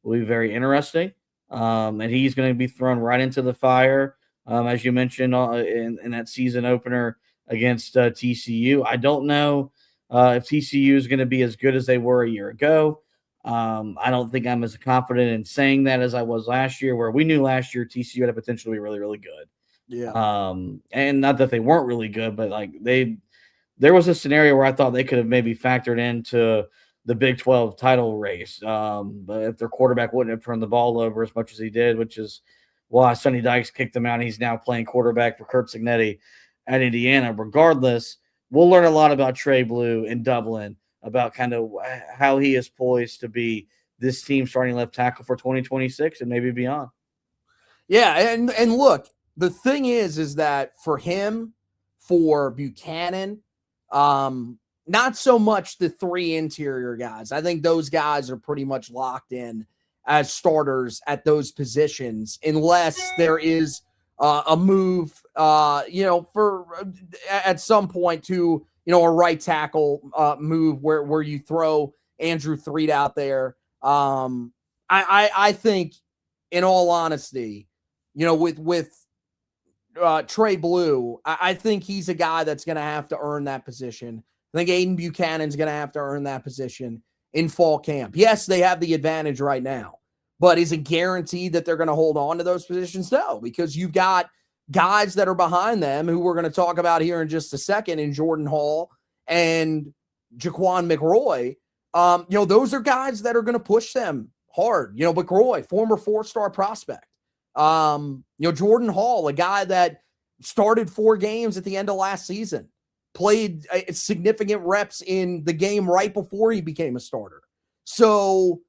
interesting. And he's going to be thrown right into the fire, as you mentioned in that season opener against TCU. I don't know if TCU is going to be as good as they were a year ago. I don't think I'm as confident in saying that as I was last year, where we knew last year TCU had a potential to be really, really good. Yeah. And not that they weren't really good, but there was a scenario where I thought they could have maybe factored into the Big 12 title race. But if their quarterback wouldn't have turned the ball over as much as he did, which is why Sonny Dykes kicked him out. He's now playing quarterback for Curt Cignetti at Indiana. Regardless, we'll learn a lot about Trey Blue in Dublin, about kind of how he is poised to be this team starting left tackle for 2026 and maybe beyond. Yeah, and look, the thing is that for him, for Buchanan, not so much the three interior guys. I think those guys are pretty much locked in as starters at those positions, unless there is a move, for at some point to, a right tackle move where you throw Andrew Threed out there. I think, in all honesty, with Trey Blue, I think he's a guy that's going to have to earn that position. I think Aiden Buchanan's going to have to earn that position in fall camp. Yes, they have the advantage right now, but is it guaranteed that they're going to hold on to those positions? No, because you've got guys that are behind them who we're going to talk about here in just a second, in Jordan Hall and Jaquan McRoy. Those are guys that are going to push them hard. McRoy, former 4-star prospect. Jordan Hall, a guy that started 4 games at the end of last season, played significant reps in the game right before he became a starter. So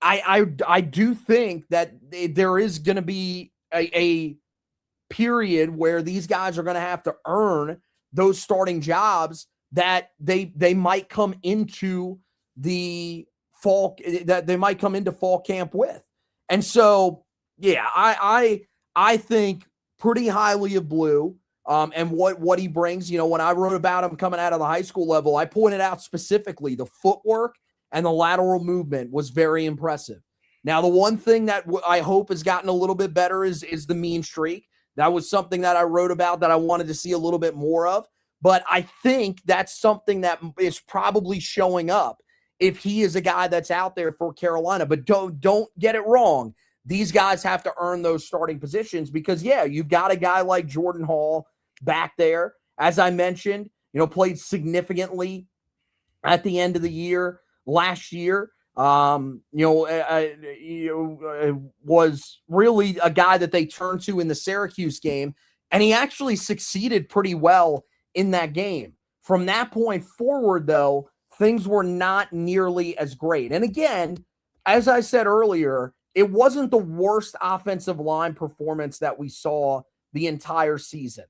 I do think that there is going to be a period where these guys are going to have to earn those starting jobs that they might come into the fall, that they might come into fall camp with. And so, yeah, I think pretty highly of Blue. And what he brings. When I wrote about him coming out of the high school level, I pointed out specifically the footwork and the lateral movement was very impressive. Now, the one thing that I hope has gotten a little bit better is the mean streak. That was something that I wrote about that I wanted to see a little bit more of. But I think that's something that is probably showing up if he is a guy that's out there for Carolina. But don't get it wrong. These guys have to earn those starting positions because, yeah, you've got a guy like Jordan Hall back there, as I mentioned, played significantly at the end of the year last year. Was really a guy that they turned to in the Syracuse game, and he actually succeeded pretty well in that game. From that point forward, though, things were not nearly as great. And again, as I said earlier, it wasn't the worst offensive line performance that we saw the entire season,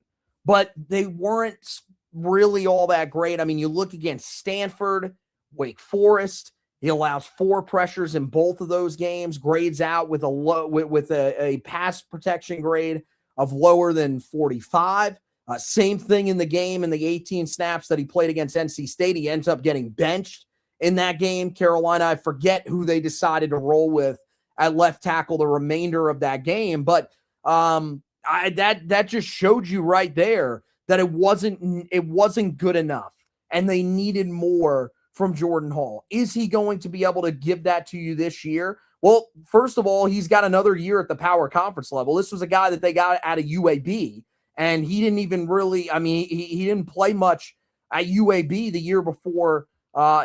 but they weren't really all that great. I mean, you look against Stanford, Wake Forest. He allows 4 pressures in both of those games, grades out with a pass protection grade of lower than 45. Same thing in the game in the 18 snaps that he played against NC State. He ends up getting benched in that game. Carolina, I forget who they decided to roll with at left tackle the remainder of that game, but that just showed you right there that it wasn't good enough, and they needed more from Jordan Hall. Is he going to be able to give that to you this year? Well, first of all, he's got another year at the power conference level. This was a guy that they got out of UAB, and he didn't even really, I mean, he didn't play much at UAB the year before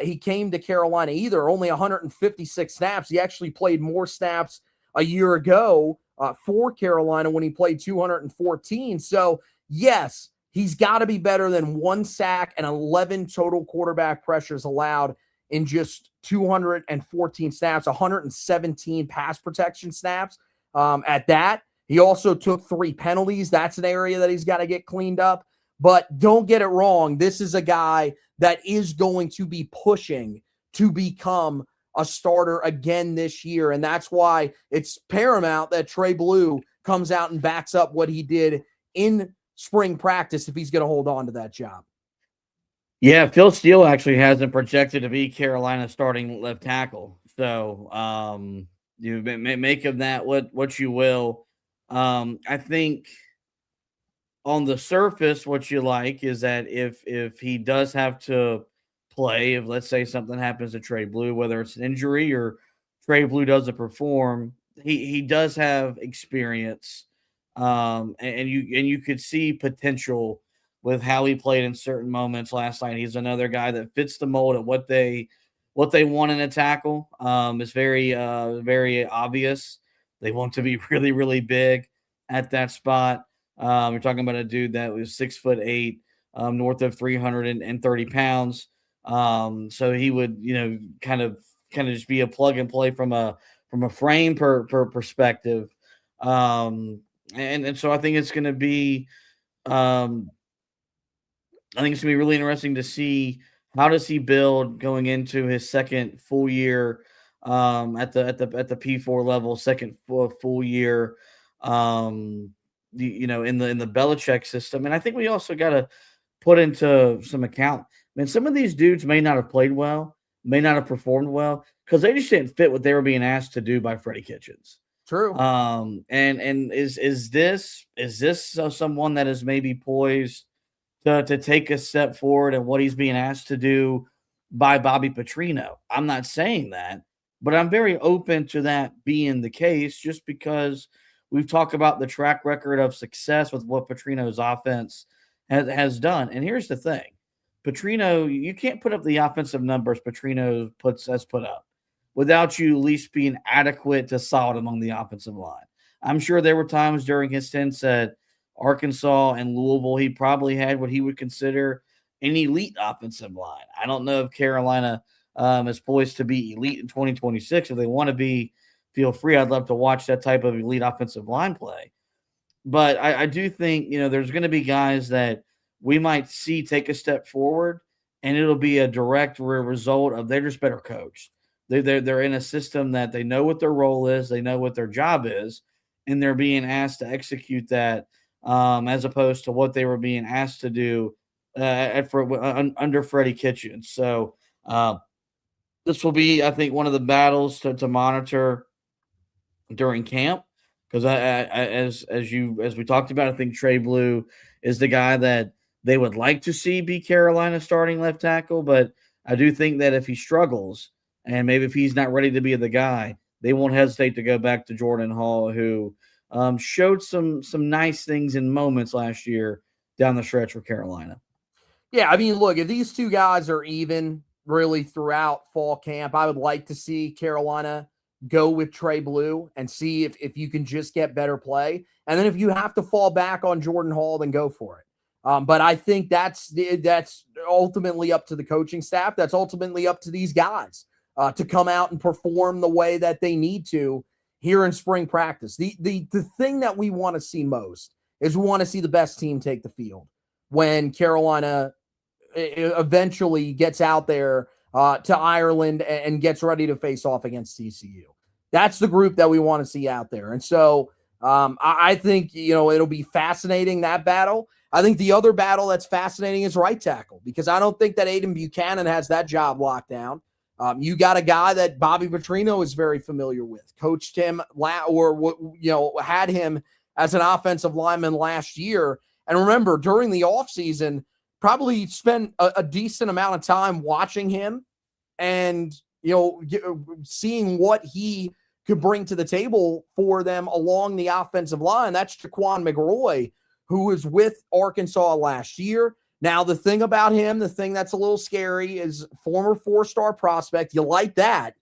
he came to Carolina either, only 156 snaps. He actually played more snaps a year ago for Carolina when he played 214. So, yes, he's got to be better than 1 sack and 11 total quarterback pressures allowed in just 214 snaps, 117 pass protection snaps at that. He also took 3 penalties. That's an area that he's got to get cleaned up. But don't get it wrong. This is a guy that is going to be pushing to become a starter again this year. And that's why it's paramount that Trey Blue comes out and backs up what he did in spring practice if he's going to hold on to that job. Yeah, Phil Steele actually has him projected to be Carolina's starting left tackle. So you make of that what you will. I think on the surface, what you like is that if he does have to play, if let's say something happens to Trey Blue, whether it's an injury or Trey Blue doesn't perform, he does have experience. And you could see potential with how he played in certain moments last night. He's another guy that fits the mold of what they want in a tackle. It's very obvious. They want to be really, really big at that spot. You're talking about a dude that was 6'8", north of 330 pounds. So he would, kind of just be a plug and play from a frame per perspective. And so I think it's going to be, really interesting to see how does he build going into his second full year at the P4 level, second full year, in the Belichick system. And I think we also got to put into some account. I mean, some of these dudes may not have played well, may not have performed well because they just didn't fit what they were being asked to do by Freddie Kitchens. True. And is this someone that is maybe poised to take a step forward in what he's being asked to do by Bobby Petrino? I'm not saying that, but I'm very open to that being the case just because we've talked about the track record of success with what Petrino's offense has done. And here's the thing. Petrino, you can't put up the offensive numbers Petrino has put up without you at least being adequate to solid among the offensive line. I'm sure there were times during his stints at Arkansas and Louisville, he probably had what he would consider an elite offensive line. I don't know if Carolina is poised to be elite in 2026. If they want to be, feel free. I'd love to watch that type of elite offensive line play. But I do think, there's going to be guys that we might see take a step forward, and it'll be a direct result of they're just better coached. They're in a system that they know what their role is, they know what their job is, and they're being asked to execute that as opposed to what they were being asked to do under Freddie Kitchens. So this will be, I think, one of the battles to monitor during camp because as we talked about, I think Trey Blue is the guy that they would like to see be Carolina starting left tackle, but I do think that if he struggles and maybe if he's not ready to be the guy, they won't hesitate to go back to Jordan Hall, who showed some nice things in moments last year down the stretch for Carolina. Yeah, I mean, look, if these two guys are even really throughout fall camp, I would like to see Carolina go with Trey Blue and see if you can just get better play. And then if you have to fall back on Jordan Hall, then go for it. But I think that's ultimately up to the coaching staff. That's ultimately up to these guys. to come out and perform the way that they need to here in spring practice. The thing that we want to see most is we want to see the best team take the field when Carolina eventually gets out there to Ireland and gets ready to face off against TCU. That's the group that we want to see out there. And so I think, it'll be fascinating, that battle. I think the other battle that's fascinating is right tackle, because I don't think that Aiden Buchanan has that job locked down. You got a guy that Bobby Petrino is very familiar with, coached him had him as an offensive lineman last year. And remember, during the offseason, probably spent a decent amount of time watching him and, seeing what he could bring to the table for them along the offensive line. That's Jaquan McRoy, who was with Arkansas last year. Now, the thing about him, the thing that's a little scary, is former 4-star prospect. You like that.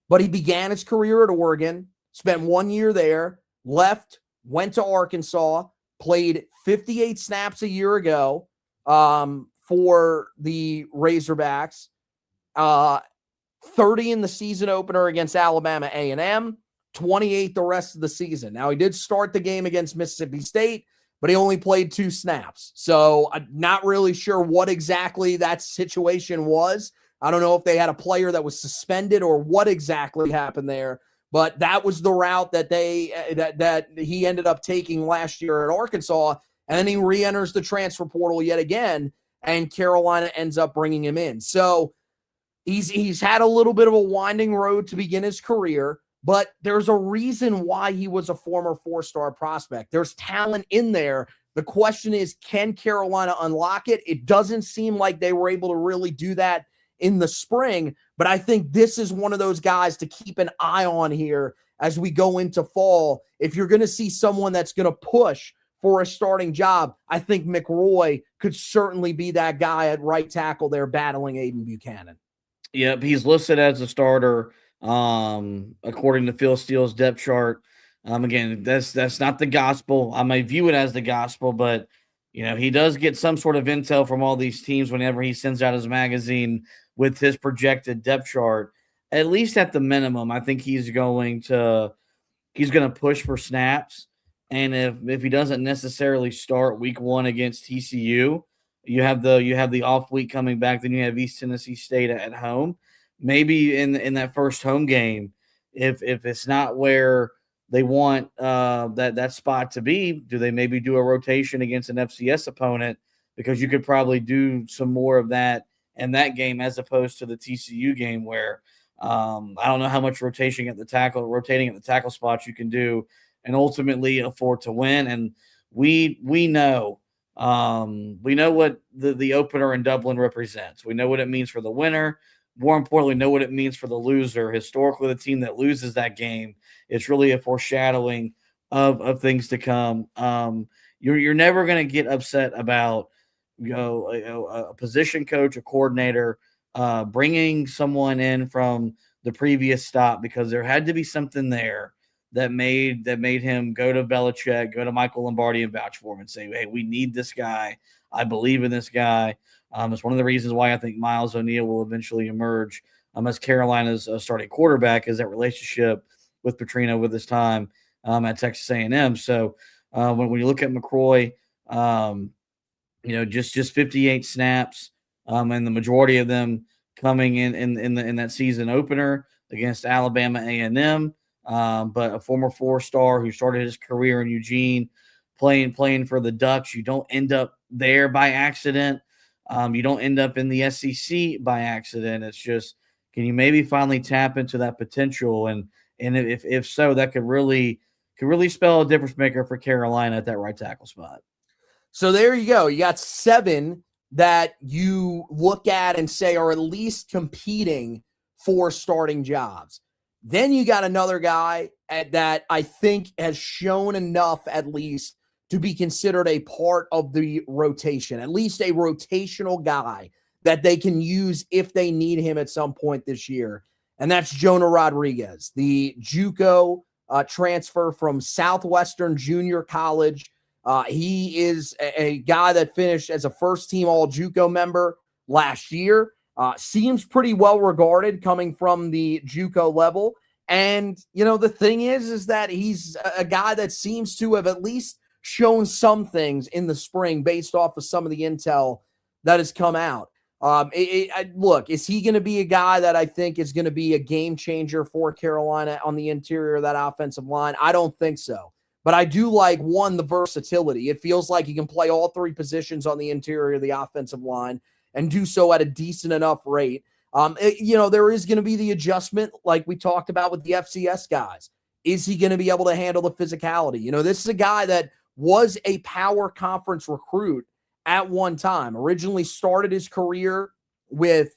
But he began his career at Oregon, spent 1 year there, left, went to Arkansas, played 58 snaps a year ago for the Razorbacks, 30 in the season opener against Alabama A&M, 28 the rest of the season. Now, he did start the game against Mississippi State, but he only played 2 snaps. So I'm not really sure what exactly that situation was. I don't know if they had a player that was suspended or what exactly happened there, but that was the route that that he ended up taking last year at Arkansas, and then he re-enters the transfer portal yet again, and Carolina ends up bringing him in. So he's had a little bit of a winding road to begin his career, but there's a reason why he was a former 4-star prospect. There's talent in there. The question is, can Carolina unlock it? It doesn't seem like they were able to really do that in the spring, but I think this is one of those guys to keep an eye on here as we go into fall. If you're going to see someone that's going to push for a starting job, I think McRoy could certainly be that guy at right tackle there battling Aiden Buchanan. Yep, he's listed as a starter according to Phil Steele's depth chart. Again, that's not the gospel. I may view it as the gospel, but he does get some sort of intel from all these teams whenever he sends out his magazine with his projected depth chart. At least at the minimum, I think he's going to push for snaps. And if he doesn't necessarily start week 1 against TCU, you have the off week coming back, then you have East Tennessee State at home. Maybe in that first home game, if it's not where they want that spot to be, do they maybe do a rotation against an FCS opponent? Because you could probably do some more of that in that game as opposed to the TCU game, where I don't know how much rotating at the tackle spots you can do and ultimately afford to win. And we know what the opener in Dublin represents. We know what it means for the winner. More importantly, know what it means for the loser. Historically, the team that loses that game, it's really a foreshadowing of things to come. You're never going to get upset about a position coach, a coordinator, bringing someone in from the previous stop, because there had to be something there that made him go to Belichick, go to Michael Lombardi and vouch for him and say, hey, we need this guy. I believe in this guy. It's one of the reasons why I think Miles O'Neill will eventually emerge as Carolina's starting quarterback, is that relationship with Petrino with his time at Texas A&M. So when you look at McRoy, just 58 snaps, and the majority of them coming in that season opener against Alabama A&M, but a former 4-star who started his career in Eugene, playing for the Ducks. You don't end up there by accident. You don't end up in the SEC by accident. It's just, can you maybe finally tap into that potential? And if so, that could really spell a difference maker for Carolina at that right tackle spot. So there you go. You got 7 that you look at and say are at least competing for starting jobs. Then you got another guy that I think has shown enough at least to be considered a part of the rotation, at least a rotational guy that they can use if they need him at some point this year. And that's Jonah Rodriguez, the JUCO transfer from Southwestern Junior College. He is a guy that finished as a first-team All-JUCO member last year. Seems pretty well regarded coming from the JUCO level. And, the thing is that he's a guy that seems to have at least shown some things in the spring based off of some of the intel that has come out. Look, is he going to be a guy that I think is going to be a game changer for Carolina on the interior of that offensive line? I don't think so. But I do like, one, the versatility. It feels like he can play all three positions on the interior of the offensive line and do so at a decent enough rate. There is going to be the adjustment like we talked about with the FCS guys. Is he going to be able to handle the physicality? This is a guy that was a power conference recruit at one time. Originally started his career with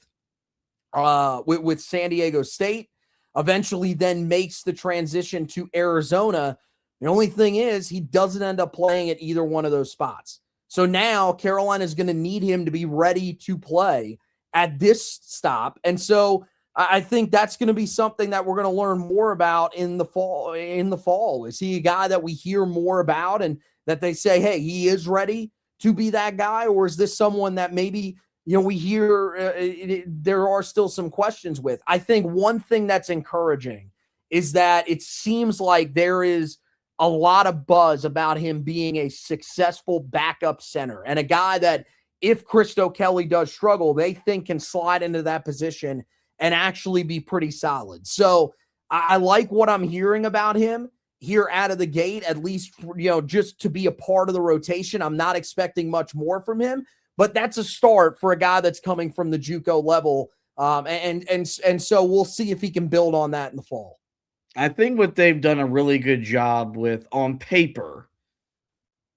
San Diego State, eventually then makes the transition to Arizona. The only thing is he doesn't end up playing at either one of those spots. So now Carolina is going to need him to be ready to play at this stop. And so I think that's going to be something that we're going to learn more about in the fall. Is he a guy that we hear more about and that they say, hey, he is ready to be that guy? Or is this someone that maybe, we hear there are still some questions with? I think one thing that's encouraging is that it seems like there is a lot of buzz about him being a successful backup center and a guy that, if Christo Kelly does struggle, they think can slide into that position and actually be pretty solid. So I like what I'm hearing about him here out of the gate, at least, just to be a part of the rotation. I'm not expecting much more from him, but that's a start for a guy that's coming from the JUCO level. And so we'll see if he can build on that in the fall. I think what they've done a really good job with on paper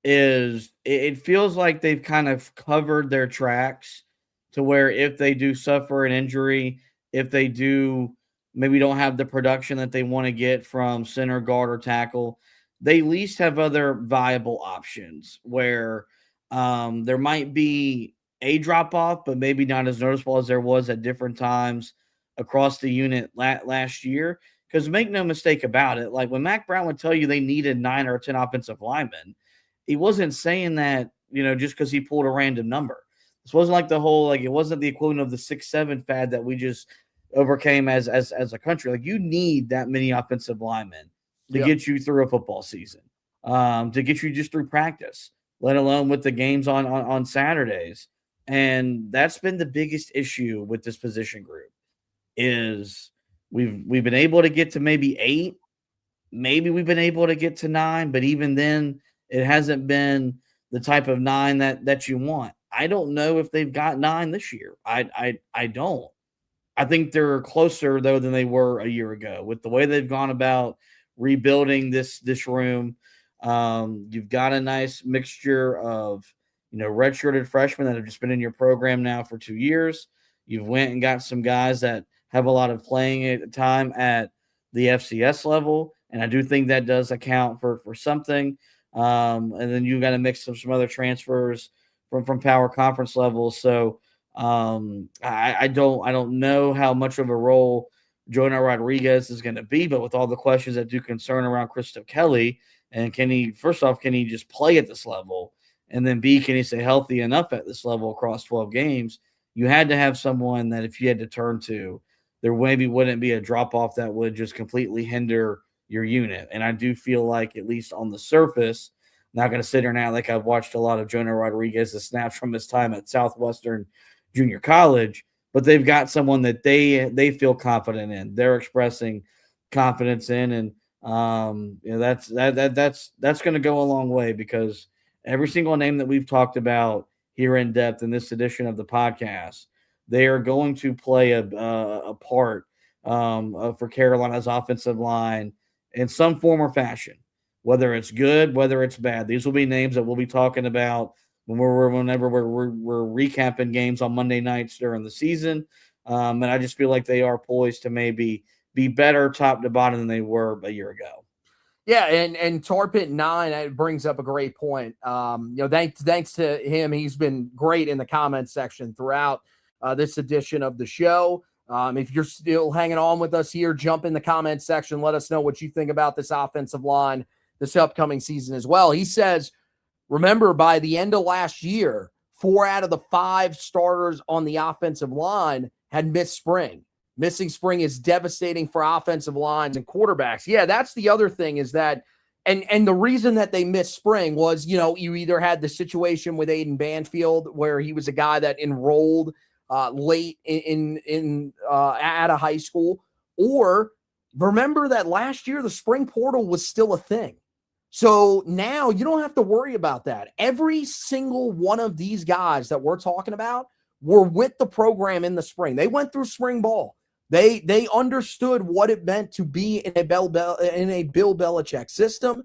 is it feels like they've kind of covered their tracks to where if they do suffer an injury, if they do maybe don't have the production that they want to get from center, guard, or tackle, they at least have other viable options where there might be a drop-off, but maybe not as noticeable as there was at different times across the unit last year. Because make no mistake about it, like when Mack Brown would tell you they needed 9 or 10 offensive linemen, he wasn't saying that, just because he pulled a random number. This wasn't like the whole, it wasn't the equivalent of the 6-7 fad that we just overcame as a country. Like, you need that many offensive linemen to get you through a football season, to get you just through practice, let alone with the games on Saturdays. And that's been the biggest issue with this position group is we've been able to get to maybe 8, maybe we've been able to get to 9, but even then it hasn't been the type of 9 that you want. I don't know if they've got 9 this year. I don't. I think they're closer though than they were a year ago with the way they've gone about rebuilding this room. You've got a nice mixture of, redshirted freshmen that have just been in your program now for 2 years. You've went and got some guys that have a lot of playing time at the FCS level, and I do think that does account for something. And then you got to mix some other transfers from power conference levels. So I don't know how much of a role Jonah Rodriguez is going to be, but with all the questions that do concern around Christo Kelly, and can he just play at this level? And then B, can he stay healthy enough at this level across 12 games? You had to have someone that if you had to turn to, there maybe wouldn't be a drop-off that would just completely hinder your unit. And I do feel like, at least on the surface, not going to sit here now like I've watched a lot of Jonah Rodriguez's snaps from his time at Southwestern Junior College, but they've got someone that they feel confident in. They're expressing confidence in, and that's going to go a long way, because every single name that we've talked about here in depth in this edition of the podcast, they are going to play a part for Carolina's offensive line in some form or fashion, whether it's good, whether it's bad. These will be names that we'll be talking about whenever we're recapping games on Monday nights during the season. And I just feel like they are poised to maybe be better top to bottom than they were a year ago. Yeah, and Tar Pit 9 brings up a great point. Thanks to him, he's been great in the comments section throughout this edition of the show. If you're still hanging on with us here, jump in the comments section. Let us know what you think about this offensive line this upcoming season as well. He says, remember, by the end of last year, 4 out of the 5 starters on the offensive line had missed spring. Missing spring is devastating for offensive lines and quarterbacks. Yeah, that's the other thing is that, and the reason that they missed spring was, you know, you either had the situation with Aiden Banfield where he was a guy that enrolled late out of high school, or remember that last year the spring portal was still a thing. So now you don't have to worry about that. Every single one of these guys that we're talking about were with the program in the spring. They went through spring ball. They understood what it meant to be in a Bill Belichick system.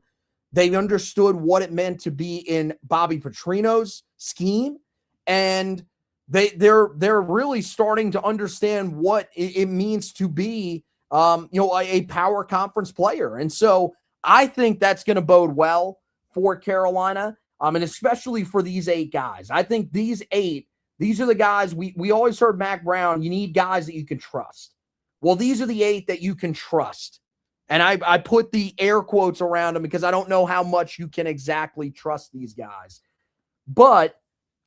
They understood what it meant to be in Bobby Petrino's scheme, and they're really starting to understand what it means to be a power conference player. And so I think that's going to bode well for Carolina, and especially for these 8 guys. I think these are the guys we always heard Mac Brown, you need guys that you can trust. Well, these are the 8 that you can trust. And I put the air quotes around them because I don't know how much you can exactly trust these guys. But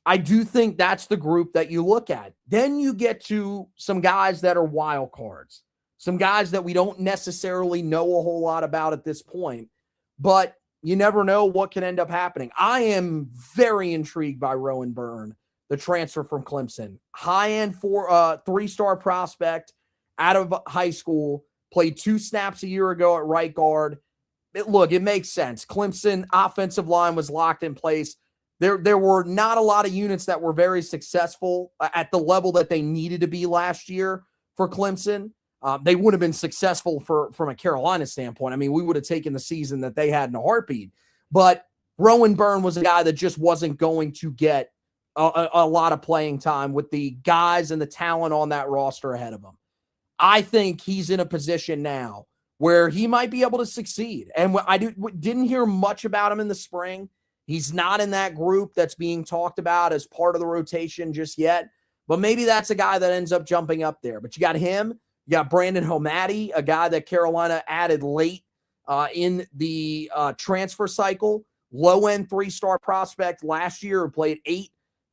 I do think that's the group that you look at. Then you get to some guys that are wild cards, some guys that we don't necessarily know a whole lot about at this point, but you never know what can end up happening. I am very intrigued by Rowan Byrne, the transfer from Clemson. High-end 3-star prospect out of high school, played 2 snaps a year ago at right guard. It makes sense. Clemson offensive line was locked in place. There were not a lot of units that were very successful at the level that they needed to be last year for Clemson. They would have been successful from a Carolina standpoint. I mean, we would have taken the season that they had in a heartbeat. But Rowan Byrne was a guy that just wasn't going to get a lot of playing time with the guys and the talent on that roster ahead of him. I think he's in a position now where he might be able to succeed. And I didn't hear much about him in the spring. He's not in that group that's being talked about as part of the rotation just yet. But maybe that's a guy that ends up jumping up there. But you got him. You got Brandon Homadi, a guy that Carolina added late in the transfer cycle. Low-end 3-star prospect last year who played 8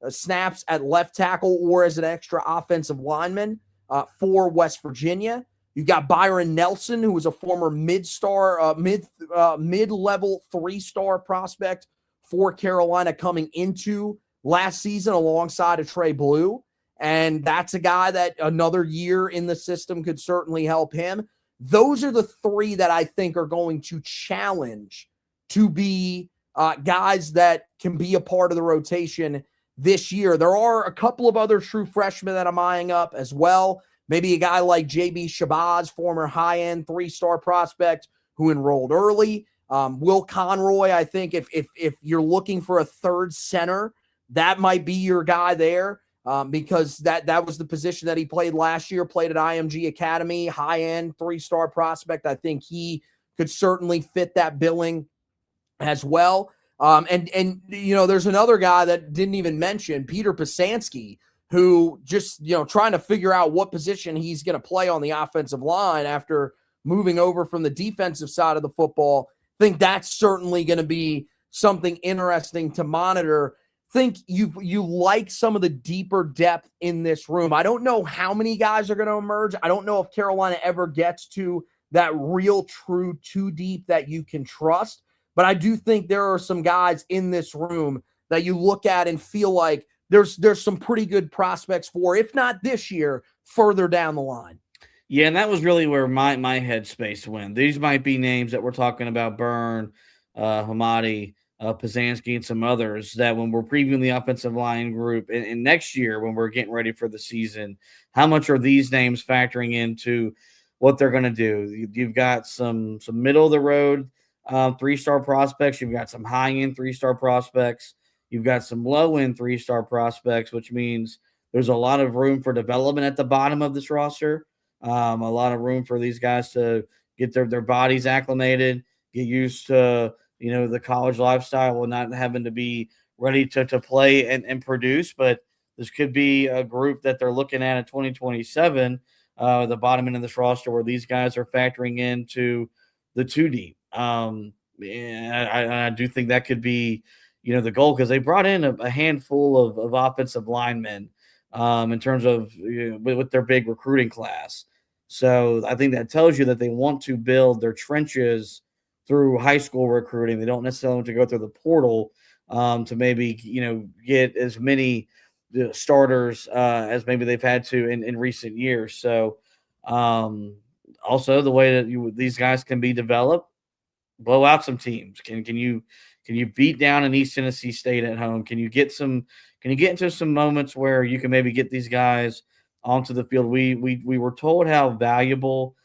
snaps at left tackle or as an extra offensive lineman for West Virginia. You got Byron Nelson, who was a former mid-level 3-star prospect for Carolina coming into last season alongside of Trey Blue. And that's a guy that another year in the system could certainly help him. Those are the 3 that I think are going to challenge to be guys that can be a part of the rotation this year. There are a couple of other true freshmen that I'm eyeing up as well. Maybe a guy like J.B. Shabazz, former high-end 3-star prospect who enrolled early. Will Conroy, I think if you're looking for a third center, that might be your guy there. Because that was the position that he played last year, played at IMG Academy, high-end 3-star prospect. I think he could certainly fit that billing as well. And there's another guy that didn't even mention, Peter Pasansky, who just, trying to figure out what position he's going to play on the offensive line after moving over from the defensive side of the football. I think that's certainly going to be something interesting to monitor. Think you like some of the deeper depth in this room. I don't know how many guys are going to emerge. I don't know if Carolina ever gets to that real true 2 deep that you can trust, but I do think there are some guys in this room that you look at and feel like there's some pretty good prospects for, if not this year, further down the line. Yeah, and that was really where my headspace went. These might be names that we're talking about: Byrne, Hamadi, Pasansky, and some others that when we're previewing the offensive line group and next year when we're getting ready for the season, how much are these names factoring into what they're going to do? You've got some middle of the road 3-star prospects. You've got some high-end 3-star prospects. You've got some low-end 3-star prospects, which means there's a lot of room for development at the bottom of this roster. A lot of room for these guys to get their bodies acclimated, get used to the college lifestyle, while not having to be ready to play and produce. But this could be a group that they're looking at in 2027, the bottom end of this roster, where these guys are factoring into the 2 deep. And I do think that could be, the goal, because they brought in a handful of offensive linemen in terms of with their big recruiting class. So I think that tells you that they want to build their trenches through high school recruiting. They don't necessarily want to go through the portal to maybe get as many starters as maybe they've had to in recent years. So also the way that these guys can be developed, blow out some teams. Can you beat down an East Tennessee State at home? Can you get into some moments where you can maybe get these guys onto the field? We were told how valuable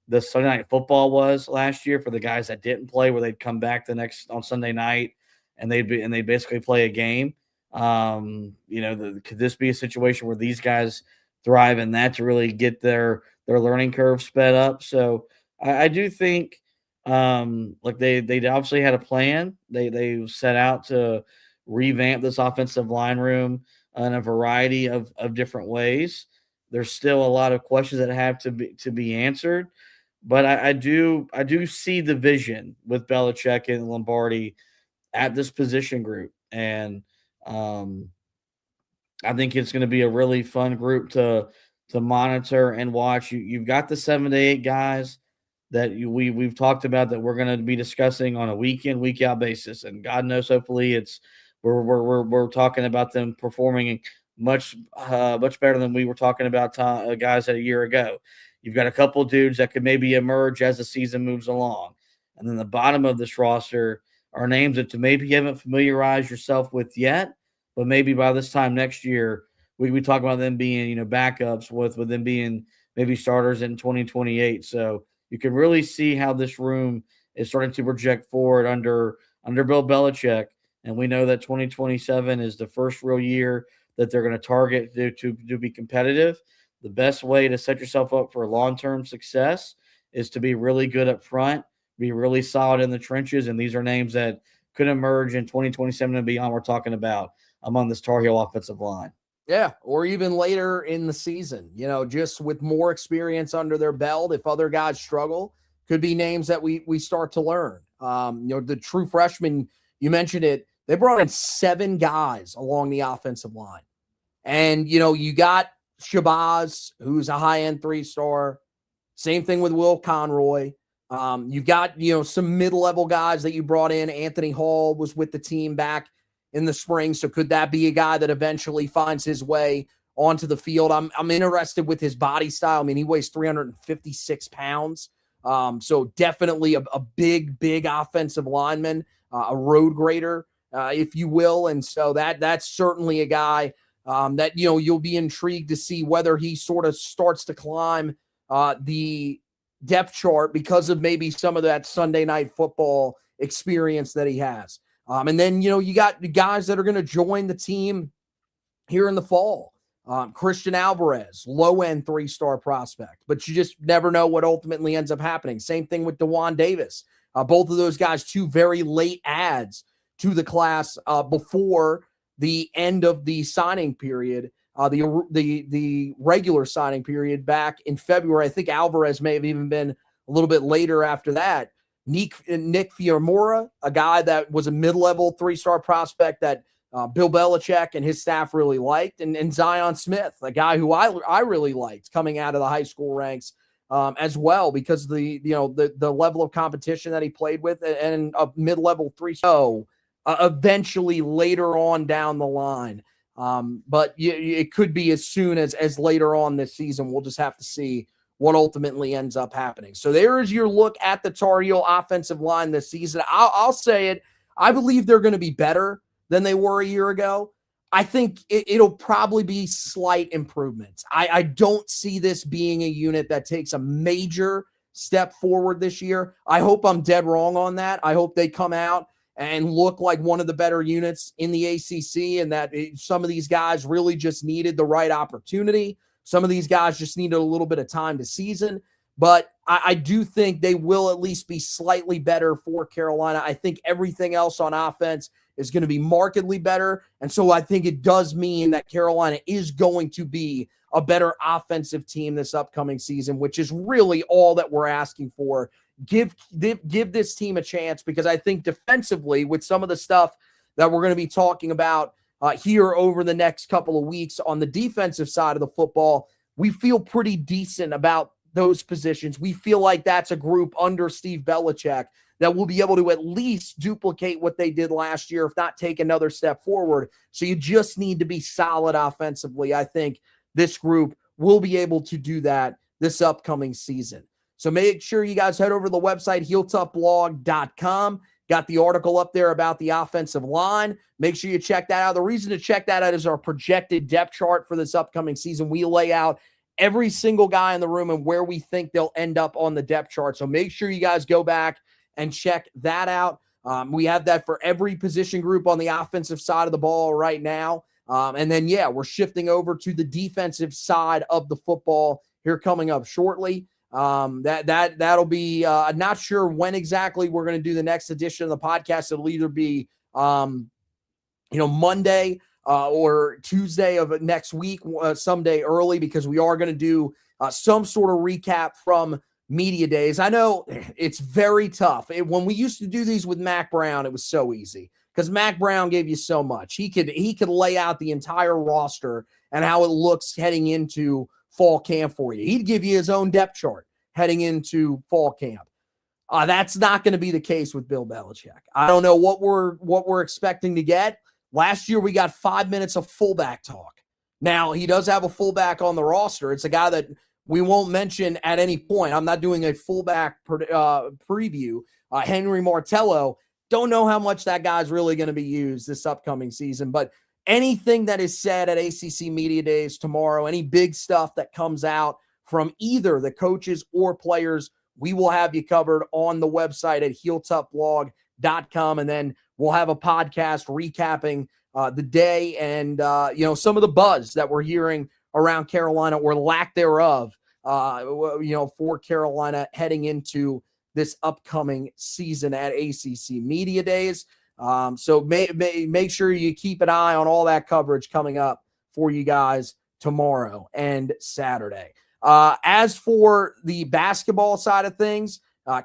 the Sunday Night Football was last year for the guys that didn't play, where they'd come back on Sunday night and they basically play a game. Could this be a situation where these guys thrive in that to really get their learning curve sped up? So I do think they obviously had a plan. They set out to revamp this offensive line room in a variety of different ways. There's still a lot of questions that have to be answered, but I do see the vision with Belichick and Lombardi at this position group, and I think it's going to be a really fun group to monitor and watch. You've got the 7 to 8 guys that we've talked about that we're going to be discussing on a week in, week out basis, and God knows, hopefully we're talking about them performing much better than we were talking about guys a year ago. You've got a couple dudes that could maybe emerge as the season moves along, and then the bottom of this roster are names that maybe you haven't familiarized yourself with yet, but maybe by this time next year we talk about them being backups with them being maybe starters in 2028. So you can really see how this room is starting to project forward under Bill Belichick. And we know that 2027 is the first real year that they're going to target to be competitive. The best way to set yourself up for long-term success is to be really good up front, be really solid in the trenches. And these are names that could emerge in 2027 and beyond. We're talking about among this Tar Heel offensive line. Yeah, or even later in the season, just with more experience under their belt. If other guys struggle, could be names that we start to learn. The true freshmen, you mentioned it, they brought in 7 guys along the offensive line. And, you got Shabazz, who's a high-end 3-star. Same thing with Will Conroy. You've got, some mid-level guys that you brought in. Anthony Hall was with the team back in the spring. So could that be a guy that eventually finds his way onto the field? I'm interested with his body style. I mean, he weighs 356 pounds. So definitely a big offensive lineman, a road grader, if you will. And so that's certainly a guy that, you'll be intrigued to see whether he sort of starts to climb the depth chart because of maybe some of that Sunday Night Football experience that he has. And then, you got the guys that are going to join the team here in the fall. Christian Alvarez, low-end 3-star prospect, but you just never know what ultimately ends up happening. Same thing with DeJuan Davis. Both of those guys, 2 very late adds to the class before the end of the signing period, the regular signing period back in February. I think Alvarez may have even been a little bit later after that. Nick Fiamora, a guy that was a mid-level 3-star prospect that Bill Belichick and his staff really liked, and Zion Smith, a guy who I really liked coming out of the high school ranks as well, because the level of competition that he played with, and a mid-level 3-star. So eventually later on down the line, but it could be as soon as later on this season. We'll just have to see what ultimately ends up happening. So there is your look at the Tar Heel offensive line this season. I'll say it. I believe they're going to be better than they were a year ago. I think it'll probably be slight improvements. I don't see this being a unit that takes a major step forward this year. I hope I'm dead wrong on that. I hope they come out and look like one of the better units in the ACC, and that some of these guys really just needed the right opportunity. Some of these guys just needed a little bit of time to season, but I do think they will at least be slightly better for Carolina. I think everything else on offense is going to be markedly better, and so I think it does mean that Carolina is going to be a better offensive team this upcoming season, which is really all that we're asking for. Give this team a chance, because I think defensively, with some of the stuff that we're going to be talking about here over the next couple of weeks on the defensive side of the football, we feel pretty decent about those positions. We feel like that's a group under Steve Belichick that will be able to at least duplicate what they did last year, if not take another step forward. So you just need to be solid offensively. I think this group will be able to do that this upcoming season. So make sure you guys head over to the website, HeelToughBlog.com. Got the article up there about the offensive line. Make sure you check that out. The reason to check that out is our projected depth chart for this upcoming season. We lay out every single guy in the room and where we think they'll end up on the depth chart. So make sure you guys go back and check that out. We have that for every position group on the offensive side of the ball right now. And then, we're shifting over to the defensive side of the football here coming up shortly. That'll be, not sure when exactly we're going to do the next edition of the podcast. It'll either be, Monday or Tuesday of next week, someday early, because we are going to do some sort of recap from media days. I know it's very tough. When we used to do these with Mac Brown, it was so easy because Mac Brown gave you so much. He could lay out the entire roster and how it looks heading into fall camp for you. He'd give you his own depth chart heading into fall camp. That's not going to be the case with Bill Belichick. I don't know what we're expecting to get. Last year, we got 5 minutes of fullback talk. Now, he does have a fullback on the roster. It's a guy that we won't mention at any point. I'm not doing a fullback preview. Henry Martello, don't know how much that guy's really going to be used this upcoming season. But anything that is said at ACC Media Days tomorrow, any big stuff that comes out from either the coaches or players, we will have you covered on the website at HeelToughBlog.com. And then we'll have a podcast recapping the day and, some of the buzz that we're hearing around Carolina or lack thereof, for Carolina heading into this upcoming season at ACC Media Days. So make sure you keep an eye on all that coverage coming up for you guys tomorrow and Saturday. As for the basketball side of things,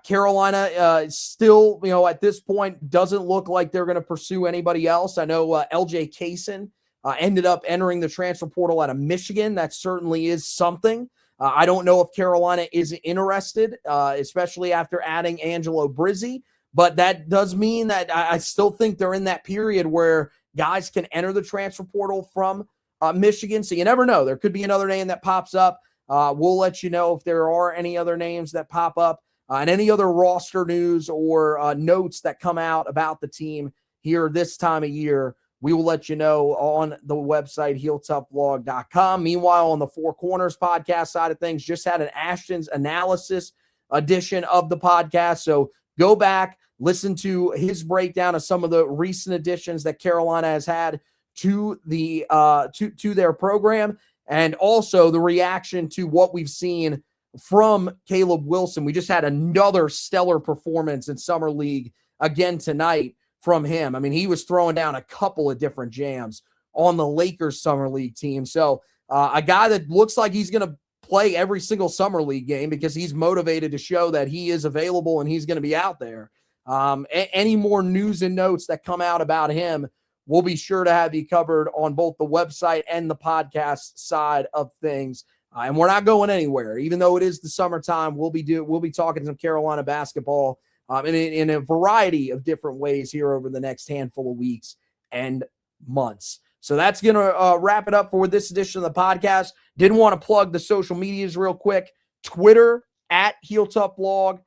Carolina still, at this point, doesn't look like they're going to pursue anybody else. I know LJ Kaysen ended up entering the transfer portal out of Michigan. That certainly is something. I don't know if Carolina is interested, especially after adding Angelo Brizzi, but that does mean that I still think they're in that period where guys can enter the transfer portal from Michigan. So you never know. There could be another name that pops up. We'll let you know if there are any other names that pop up and any other roster news or notes that come out about the team here this time of year. We will let you know on the website, HeelToughBlog.com. Meanwhile, on the Four Corners podcast side of things, just had an Ashton's analysis edition of the podcast. So go back, listen to his breakdown of some of the recent additions that Carolina has had to the to their program, and also the reaction to what we've seen from Caleb Wilson. We just had another stellar performance in Summer League again tonight from him. I mean, he was throwing down a couple of different jams on the Lakers Summer League team. So a guy that looks like he's going to play every single Summer League game because he's motivated to show that he is available and he's going to be out there. Any more news and notes that come out about him, we'll be sure to have you covered on both the website and the podcast side of things. And we're not going anywhere, even though it is the summertime. We'll be talking some Carolina basketball in a variety of different ways here over the next handful of weeks and months. So that's going to wrap it up for this edition of the podcast. Didn't want to plug the social medias real quick. Twitter at HeelToughBlog,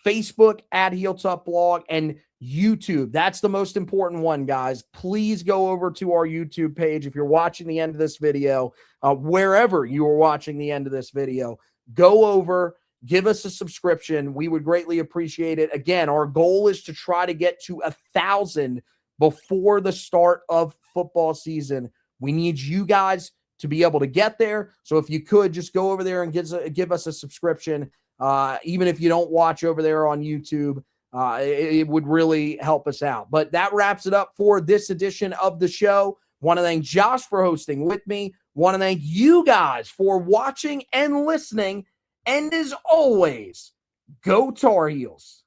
Facebook at HeelToughBlog, and YouTube. That's the most important one, guys. Please go over to our YouTube page if you're watching the end of this video, wherever you are watching the end of this video. Go over, give us a subscription. We would greatly appreciate it. Again, our goal is to try to get to 1,000 before the start of football season. We need you guys to be able to get there. So if you could just go over there and give us a subscription, even if you don't watch over there on YouTube, it would really help us out. But that wraps it up for this edition of the show. Want to thank Josh for hosting with me. Want to thank you guys for watching and listening. And as always, go Tar Heels.